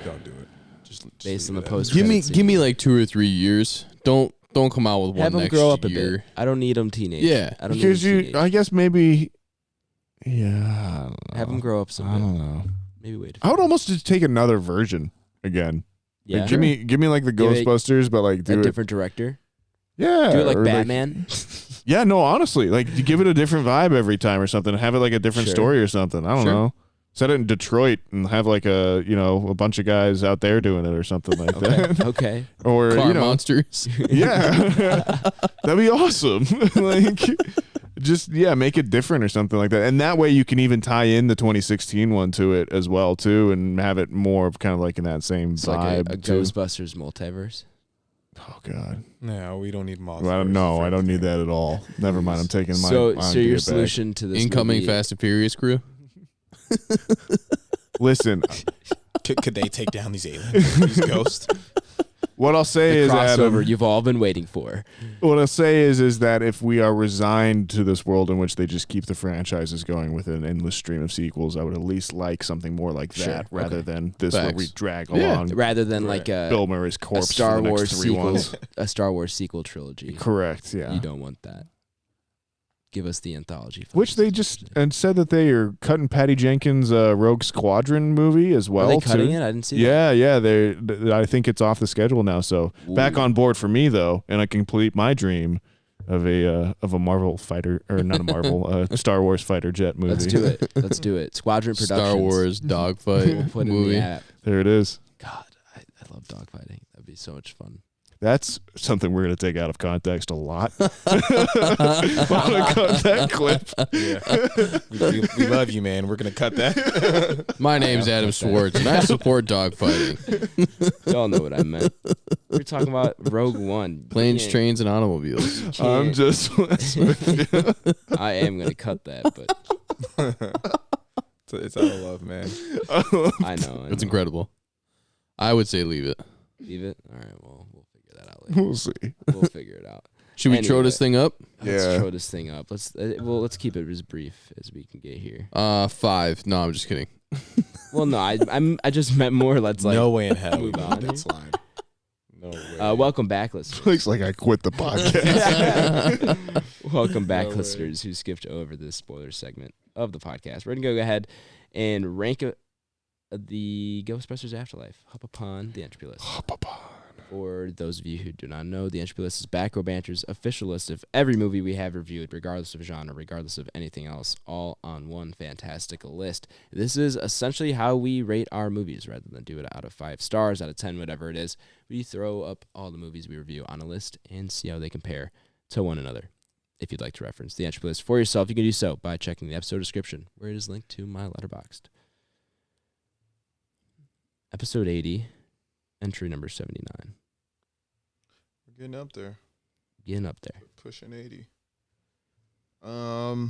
Don't do it. Just based on the post. Give me like 2 or 3 years. Don't come out with one have them next grow up year. a bit. I don't need them teenage. Yeah, I don't because need them I guess maybe. Yeah, I don't know. Have them grow up some. I don't know. Maybe wait. I would almost just take another version again. Yeah, like, give me like the Ghostbusters, but like do a it different director. Yeah, do it like Batman. Yeah, no, honestly, like you give it a different vibe every time or something. Have it like a different story or something. I don't know. Set it in Detroit and have like a bunch of guys out there doing it or something like that. Okay. Or Car monsters. Yeah, that'd be awesome. Like, just make it different or something like that, and that way you can even tie in the 2016 one to it as well too, and have it more of kind of like in that same vibe. Like a Ghostbusters multiverse. Oh God. No, we don't need monsters. Well, no, I don't need that at all. Never mind. I'm taking my. So your solution to this incoming movie, Fast and Furious crew. Listen, could they take down these aliens, these ghosts? What I'll say is, crossover Adam, you've all been waiting for. What I'll say is that if we are resigned to this world in which they just keep the franchises going with an endless stream of sequels, I would at least like something more like that rather than this where we drag along. Rather than like a Bill Murray's corpse Star for the Wars next 3 sequel, ones. a Star Wars sequel trilogy. Correct. Yeah. You don't want that. give us the anthology. Which they just said that they are cutting Patty Jenkins' Rogue Squadron movie as well. Are they cutting too. it? I didn't see that. Yeah. I think it's off the schedule now. So back on board for me though, and I complete my dream of a Marvel fighter, or not a Marvel, Star Wars fighter jet movie. Let's do it. Squadron Productions. Star Wars dogfight We'll put it in movie. the app. There it is. God, I love dogfighting. That'd be so much fun. That's something we're going to take out of context a lot. Want to cut that clip? Yeah. We love you, man. We're going to cut that. My name's Adam Swartz, and I support dogfighting. Y'all know what I meant. We're talking about Rogue One. Planes, trains, and automobiles. I'm just messing with you. I am going to cut that, but It's out of love, man. I know. It's incredible. I would say leave it. Leave it? All right, well, we'll figure that out later. We'll see. We'll figure it out. Should we throw this thing up? Let's Yeah. throw this thing up. Let's keep it as brief as we can get here. 5. No, I'm just kidding. Well, no, I just meant more. Let's like No way in hell we move let on. that slide. No way. Welcome back, listeners. Looks like I quit the podcast. Welcome back, No way. listeners who skipped over this spoiler segment of the podcast. We're gonna go ahead and rank the Ghostbusters Afterlife up upon the Entropy list. For those of you who do not know, the Entropy list is Back Row Banter's official list of every movie we have reviewed, regardless of genre, regardless of anything else, all on one fantastical list. This is essentially how we rate our movies, rather than do it out of 5 stars, out of 10, whatever it is. We throw up all the movies we review on a list and see how they compare to one another. If you'd like to reference the Entropy list for yourself, you can do so by checking the episode description, where it is linked to my Letterboxd. Episode 80, entry number 79. We're getting up there. Getting up there. Pushing 80. I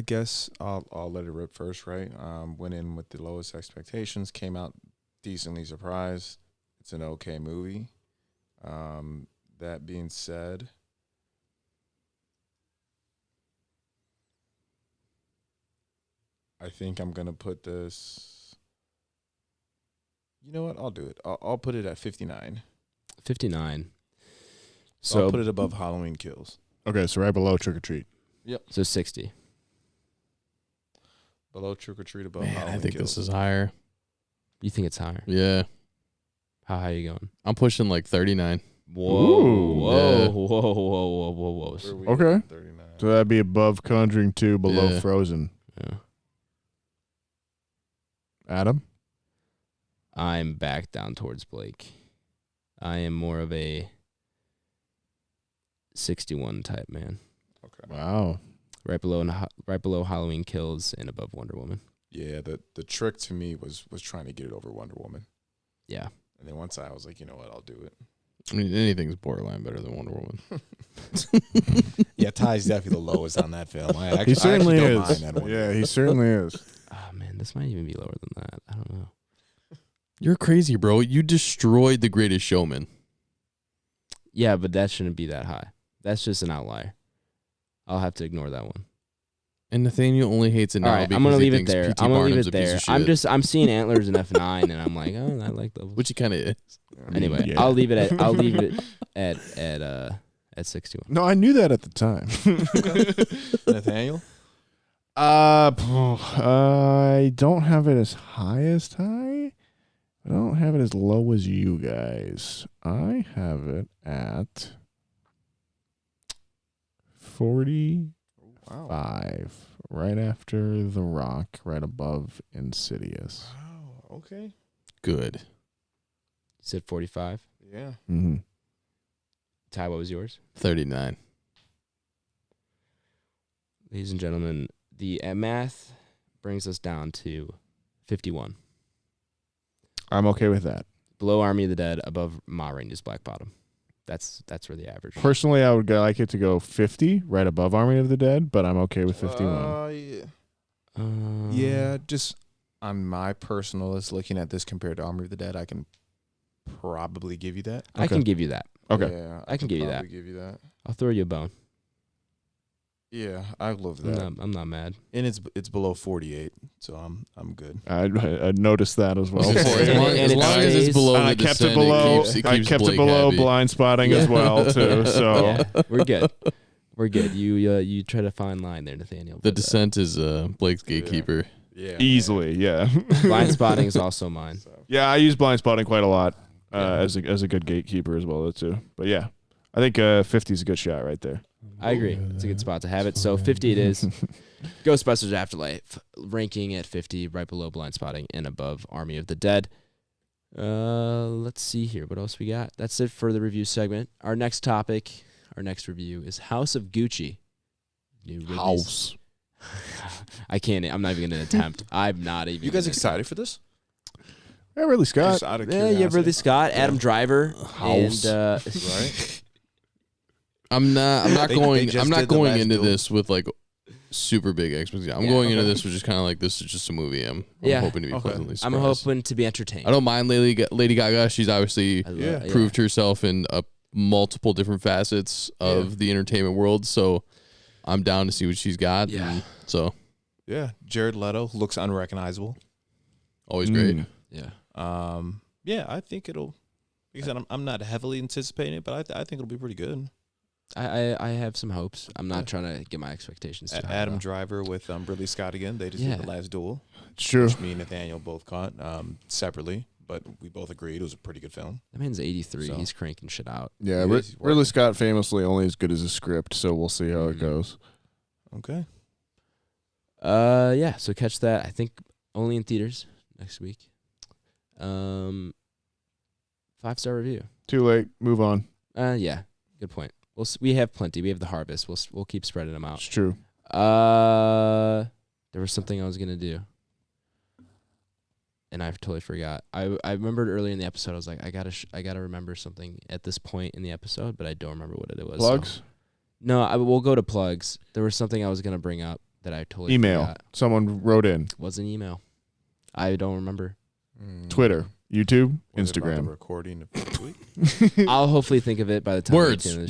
guess I'll let it rip first, right? Went in with the lowest expectations, came out decently surprised. It's an okay movie. That being said, I think I'm gonna put this. You know what? I'll do it. I'll put it at 59. 59. So I'll So put it above Halloween Kills. Okay, so right below Trick or Treat. So 60. Below Trick or Treat, above Man, Halloween I think Kills. this is higher. You think it's higher? Yeah. How high are you going? I'm pushing like 39. Whoa, Ooh. whoa, Yeah. whoa, whoa, whoa, whoa, whoa. Where we Okay. at? 39. So that'd be above Conjuring 2, below Yeah. Frozen. Yeah. Adam? I'm back down towards Blake. I am more of a 61 type man. Okay. Wow. Right below Halloween Kills and above Wonder Woman. Yeah, the trick to me was trying to get it over Wonder Woman. Yeah. And then once I was like, you know what, I'll do it. I mean, anything's borderline better than Wonder Woman. Yeah, Ty's definitely the lowest on that film. He certainly don't mind is. that one. Yeah, he certainly is. Oh, man, this might even be lower than that. I don't know. You're crazy, bro. You destroyed The Greatest Showman. Yeah, but that shouldn't be that high. That's just an outlier. I'll have to ignore that one. And Nathaniel only hates it now All right, because I'm gonna he leave it thinks there. P.T. I'm gonna leave Barnum's it a piece there. of shit. I'm seeing antlers in F9, and I'm like, oh, I like those. Which he kind of is. Anyway, Yeah. I'll leave it at 61. No, I knew that at the time. Nathaniel? I don't have it as high as Ty. I don't have it as low as you guys. I have it at 45, Wow. right after The Rock, right above Insidious. Wow. Okay. Good. You said 45. Yeah. Mm-hmm. Ty, what was yours? 39. Ladies and gentlemen, the math brings us down to 51. I'm okay with that. Below Army of the Dead, above Ma Rainey's Black Bottom. That's where the average. Personally, I would like it to go 50, right above Army of the Dead, but I'm okay with 51. Yeah. Um, Yeah, just on my personal list, looking at this compared to Army of the Dead, I can probably give you that. I Okay. can give you that. Okay. Yeah, I can give you that. probably give you that. I'll throw you a bone. Yeah, I love that. I'm not mad. And it's below 48, so I'm good. I noticed that as well. And As it long as stays- it's below I the kept it descent, below. it keeps I kept it Blake below happy. blind spotting as well too. So Yeah, we're good. We're good. You try to find line there, Nathaniel. The but, Descent is Blake's gatekeeper. Yeah. Easily, yeah. Blind Spotting is also mine. Yeah, I use blind spotting quite a lot as a good gatekeeper as well too. But yeah, I think 50 is a good shot right there. I agree. It's a good spot to have it. So 50 it is. Ghostbusters Afterlife ranking at 50, right below Blind Spotting and above Army of the Dead. Let's see here. What else we got? That's it for the review segment. Our next topic, our next review is House of Gucci. House. I can't. I'm not even going to attempt. I'm not even. You guys gonna excited for this? Yeah, Ridley Scott. Just out of Yeah, you have Ridley Scott, Adam Driver, House. and Right? I'm not They going. just I'm not did the going last into duel. this with like super big expectations. I'm Yeah, going into okay. this with just kind of like this is just a movie. I'm Yeah, hoping to be okay. pleasantly I'm surprised. hoping to be entertained. I don't mind Lady Gaga. She's obviously I Yeah. proved herself in multiple different facets of the entertainment world. So I'm down to see what she's got. Yeah. And so Yeah. Jared Leto looks unrecognizable. always great. Yeah. Yeah, I think it'll. Like I said, I'm not heavily anticipating it, but I think it'll be pretty good. I have some hopes. I'm not trying to get my expectations too high. Adam though. Driver with Ridley Scott again. They just Yeah. did the last duel, It's true. which me and Nathaniel both caught separately, but we both agreed it was a pretty good film. That man's 83. So. He's cranking shit out. Yeah, He is. He's Ridley working. Scott famously only as good as a script, so we'll see how it goes. Okay. Yeah. So catch that. I think only in theaters next week. 5-star review. Too late. Move on. Yeah. Good point. We have plenty. We have the harvest. We'll keep spreading them out. It's true. There was something I was gonna do, and I totally forgot. I remembered earlier in the episode. I was like, I gotta remember something at this point in the episode, but I don't remember what it was. Plugs? So. No, we'll go to plugs. There was something I was gonna bring up that I totally Email. forgot. Someone wrote in. Was an email. I don't remember. Twitter, YouTube, Was it about the Instagram. recording of next week? I'll hopefully think of it by the time. we get to the end of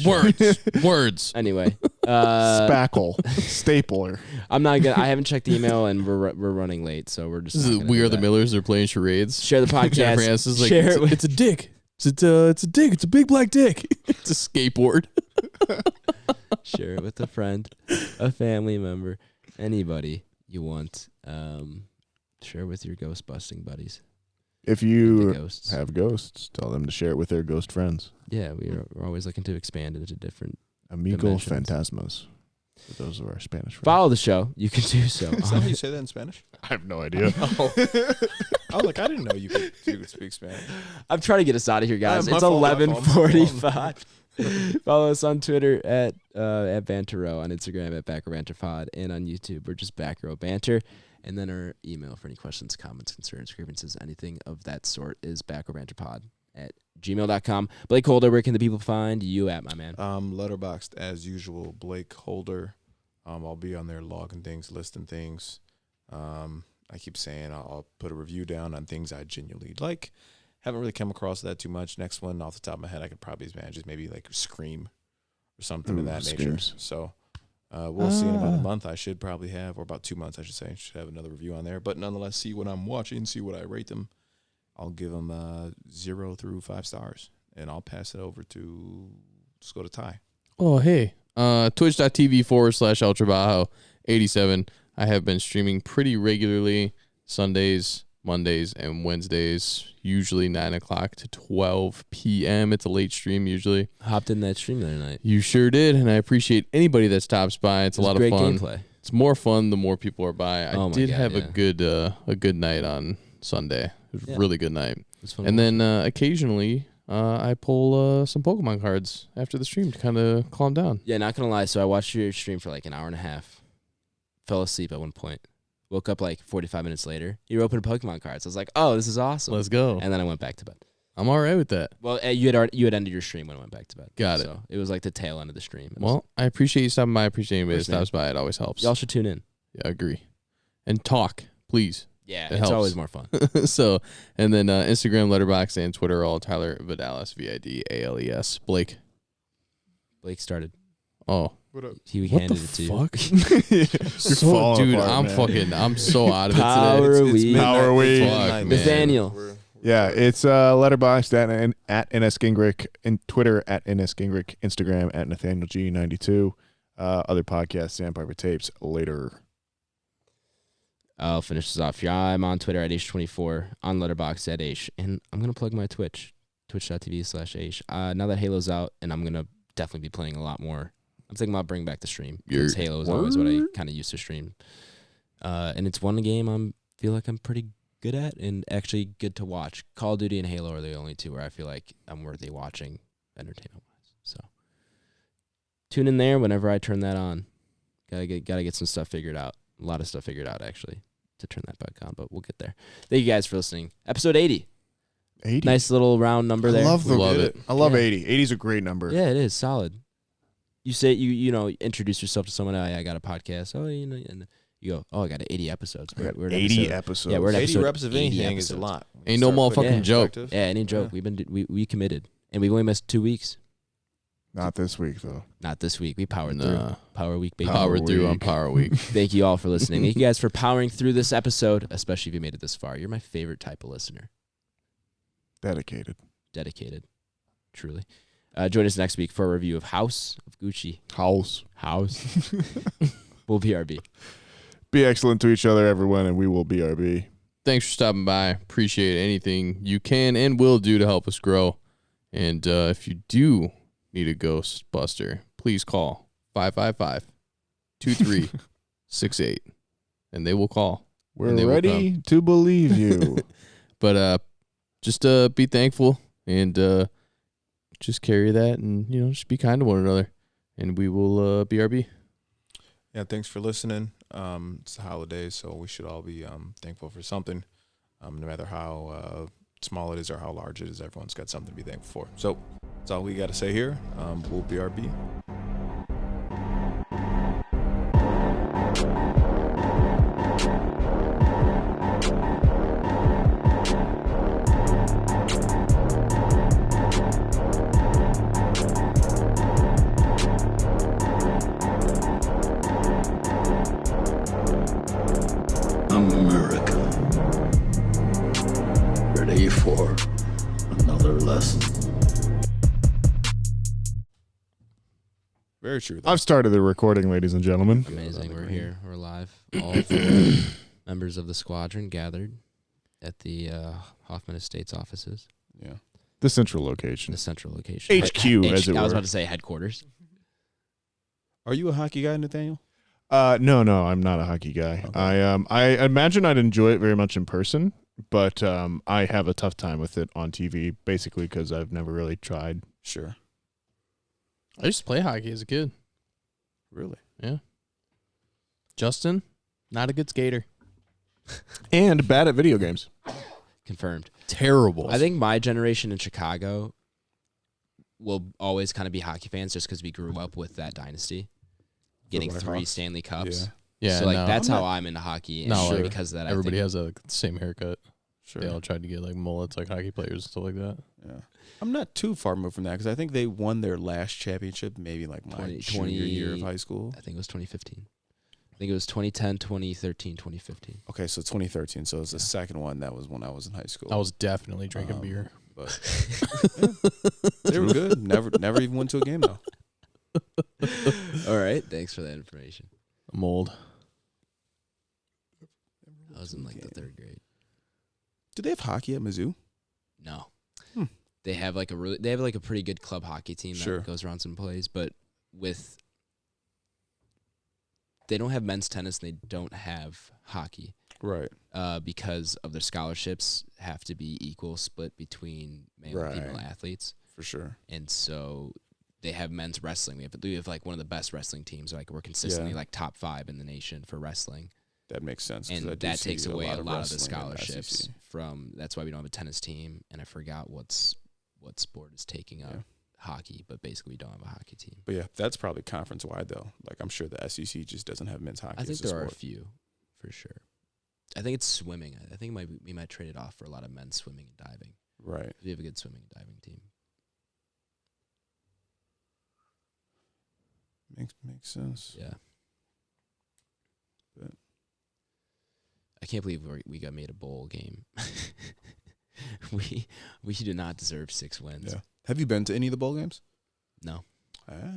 the show. Words. Anyway, Spackle. Stapler. I'm not gonna. I haven't checked the email, and we're running late, so we're just. This not is gonna We do Are the that. Millers. They're playing charades. Share the podcast. Jennifer Aniston's like, Share it with- it's a dick. It's a dick. It's a big black dick. It's a skateboard. Share it with a friend, a family member, anybody you want. Share with your ghost busting buddies. If Into you ghosts. have ghosts, tell them to share it with their ghost friends. Yeah, we're always looking to expand into different. Amigo Dimensions. Fantasmas. For those of our Spanish friends. Follow the show. You can do so. Is that how you say that in Spanish? I have no idea. I was like, I didn't know you could speak Spanish. I'm trying to get us out of here, guys. My It's fault, my fault. 11:45. Follow us on Twitter at Banter Row, on Instagram at Back Row Banter Pod, and on YouTube we're just Back Row Banter. And then our email for any questions, comments, concerns, grievances, anything of that sort is backrowbanterpod@gmail.com. BlakeHolder, where can the people find you at, my man? Letterboxd as usual. BlakeHolder. I'll be on there logging things, listing things. I keep saying I'll put a review down on things I genuinely like. Haven't really come across that too much. Next one off the top of my head, I could probably manage maybe like Scream or something of that nature. Screams. So we'll see in about a month. I should probably have, or about 2 months, I should say. Should have another review on there. But nonetheless, see what I'm watching, see what I rate them. I'll give them 0 through 5 stars, and I'll pass it over to. Let's go to Ty. Oh, hey. Twitch.tv/Ultrabajo87. I have been streaming pretty regularly Sundays, Mondays, and Wednesdays, usually 9 o'clock to 12 p.m. It's a late stream usually. Hopped in that stream the other night. You sure did, and I appreciate anybody that stops by. It's It was a lot great of fun. gameplay. It's more fun the more people are by. I Oh my did God, have yeah. a good night on Sunday. It was Yeah. a really good night. It was fun. And then occasionally I pull some Pokemon cards after the stream to kind of calm down. yeah, not gonna lie. So I watched your stream for like an hour and a half. Fell asleep at one point. Woke up like 45 minutes later. You were opening Pokemon cards. I was like, oh, this is awesome. Let's go. And then I went back to bed. I'm all right with that. Well, you had ended your stream when I went back to bed. Got it. So it was like the tail end of the stream. It was- Well, I appreciate you stopping by. I appreciate anybody that Course, man. stops by. It always helps. y'all should tune in. Yeah, I agree. And talk, please. Yeah, It it's helps. always more fun. So, and then Instagram, Letterboxd, and Twitter are all Tyler Vidalis, Vidales. Blake. Blake started. Oh. He What handed the it to you. fuck? You're falling dude, apart, I'm man. so out of it Power today. weed. Power weed. Fuck, man. Nathaniel. Yeah, it's Letterboxd at NS Gingrich, and Twitter at NS Gingrich, Instagram at Nathaniel G92. other podcasts, Sandpiper Tapes, later. I'll finish this off here. I'm on Twitter at H24, on Letterboxd at H, and I'm going to plug my Twitch, twitch.tv/H. Now that Halo's out, and I'm going to definitely be playing a lot more. I'm thinking about bringing back the stream, because Halo is always what I kind of used to stream. And it's one game I feel like I'm pretty good at and actually good to watch. Call of Duty and Halo are the only two where I feel like I'm worthy watching entertainment-wise. So tune in there whenever I turn that on. Gotta get some stuff figured out. A lot of stuff figured out, actually, to turn that back on, but we'll get there. Thank you guys for listening. Episode 80. 80. Nice little round number there. I love it. I love Yeah. 80. 80 is a great number. Yeah, it is solid. You say you know introduce yourself to someone. Oh, yeah, I got a podcast. Oh, you know, and you go, oh, I got 80 episodes. I got We're at 80 episodes. Yeah, we're at 80 episode reps of 80 anything is a episodes. lot. Ain't no Start putting it motherfucking in joke. perspective. Yeah, any joke. We committed, and we've only missed 2 weeks. Not this week, though. Not this week. We powered Nah. through. Power week, baby. Power through on Week. Power Week. Thank you all for listening. Thank you guys for powering through this episode, especially if you made it this far. You're my favorite type of listener. Dedicated. Dedicated. Truly. Join us next week for a review of House of Gucci. House. We'll BRB. Be excellent to each other, everyone, and we will BRB. Thanks for stopping by. Appreciate anything you can and will do to help us grow. And if you do need a Ghostbuster, please call 555-2368. And they will call. We're And they will ready to believe you. But just be thankful and just carry that and, just be kind to one another. And we will BRB. Yeah, thanks for listening. It's the holidays, so we should all be thankful for something. No matter how small it is or how large it is, everyone's got something to be thankful for. So that's all we got to say here. We'll BRB. America. Ready for another lesson. Very true. though. I've started the recording, ladies and gentlemen. Amazing. We're here. We're live. All 4 members of the squadron gathered at the Hoffman Estates offices, Yeah. The central location. the central location. HQ, as it I was were. about to say headquarters. Are you a hockey guy, Nathaniel? No, I'm not a hockey guy. Okay. I imagine I'd enjoy it very much in person, but I have a tough time with it on TV, basically because I've never really tried. Sure. I used to play hockey as a kid. Really? Yeah. Justin, not a good skater. And bad at video games. Confirmed. Terrible. I think my generation in Chicago will always kind of be hockey fans just because we grew up with that dynasty, getting Blackhawks? 3 Stanley Cups. Yeah. Yeah, so like no, that's I'm how not- I'm into hockey. And No, like, because of that, everybody I think, has the same haircut. Sure. They all tried to get like mullets like hockey players and stuff like that. Yeah. I'm not too far removed from that because I think they won their last championship maybe like my 20 junior year of high school. I think it was 2015. I think it was 2010, 2013, 2015. Okay, so 2013. So it was the second one. That was when I was in high school. I was definitely drinking beer. But yeah, they were good. Never even went to a game though. All right, thanks for that information. I'm old. I was in like the 3rd grade. Do they have hockey at Mizzou? No. Hmm. They have like a pretty good club hockey team Sure. that goes around some plays, but they don't have men's tennis and they don't have hockey. Right. Because of their scholarships have to be equal split between male and female Right. athletes. For sure. And so they have men's wrestling. We have like one of the best wrestling teams. Like we're consistently Yeah. like top 5 in the nation for wrestling. That makes sense. 'cause And I do that see takes away a lot of the wrestling in scholarships SEC. from. That's why we don't have a tennis team. And I forgot what sport is taking up Yeah. hockey, but basically we don't have a hockey team. But yeah, that's probably conference wide though. Like I'm sure the SEC just doesn't have men's hockey. I think as a there are a sport. few, for sure. I think it's swimming. I think we might trade it off for a lot of men's swimming and diving. Right. We have a good swimming and diving team. Makes sense. Yeah. But- I can't believe we got made a bowl game. we do not deserve 6 wins. Yeah. Have you been to any of the bowl games? No.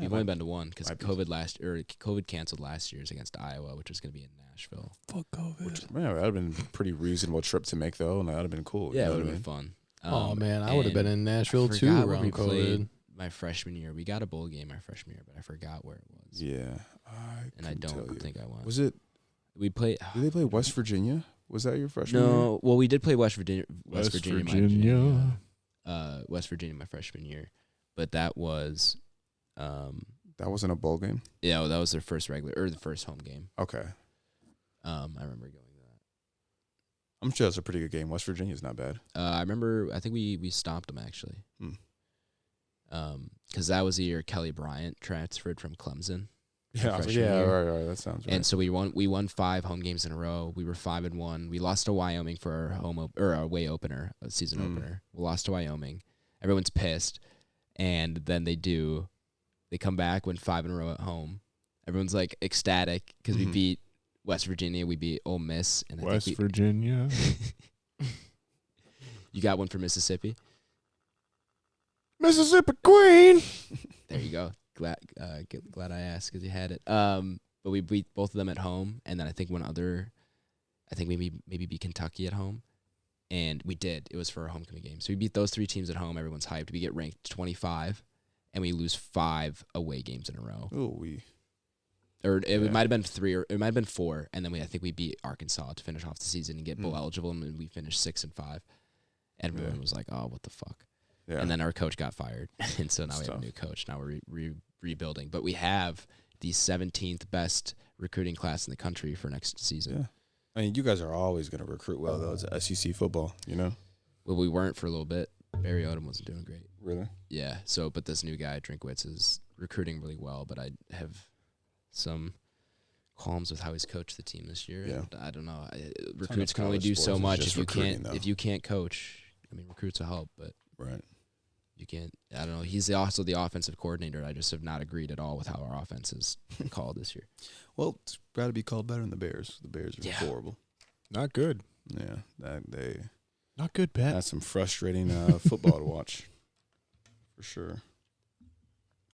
We've only been to one because COVID canceled last year's against Iowa, which was going to be in Nashville. Fuck COVID. Yeah, that would have been a pretty reasonable trip to make, though, and that would have been cool. Yeah, you it know would what have I been mean? fun. Oh man, I would have been in Nashville I too forgot where around we COVID. played my freshman year. We got a bowl game my freshman year, but I forgot where it was. Yeah. I don't think I won. Was it? We played. Did they play West Virginia? Was that your freshman year? No, well, we did play West Virginia. West West Virginia. My freshman year, but that was, That wasn't a bowl game? yeah, that was their first the first home game. Okay. I remember going to that. I'm sure that's a pretty good game. West Virginia's not bad. I think we stomped them actually. Hmm. Because that was the year Kelly Bryant transferred from Clemson. Yeah, freshman yeah, year. right. That sounds right. And so we won 5 home games in a row. We were 5-1. We lost to Wyoming for our our way opener, season opener. We lost to Wyoming. Everyone's pissed, and then they come back, win 5 in a row at home. Everyone's like ecstatic because we beat West Virginia, we beat Ole Miss, and West Virginia. You got one for Mississippi. Mississippi Queen. There you go. Glad I asked because you had it. But we beat both of them at home, and then I think maybe beat Kentucky at home, and we did. It was for a homecoming game, so we beat those 3 teams at home. Everyone's hyped. We get ranked 25, and we lose 5 away games in a row. It might have been 3 or it might have been 4, and then I think we beat Arkansas to finish off the season and get bowl eligible, and we finished 6-5. And everyone was like, "Oh, what the fuck." Yeah. And then our coach got fired, and so now we have a new coach. Now we're rebuilding, but we have the 17th best recruiting class in the country for next season. Yeah. I mean, you guys are always going to recruit well, though. It's SEC football, you know? Well, we weren't for a little bit. Barry Odom wasn't doing great. Really? Yeah. So, but this new guy, Drinkwitz, is recruiting really well, but I have some qualms with how he's coached the team this year. Yeah. And I don't know. Recruits can only do so much if you can't coach. I mean, recruits will help, but Right. you can't. I don't know. He's also the offensive coordinator. I just have not agreed at all with how our offense is called this year. Well, it's got to be called better than the Bears. The Bears are horrible. Not good. Yeah. Not good, Pat. That's some frustrating football to watch. For sure.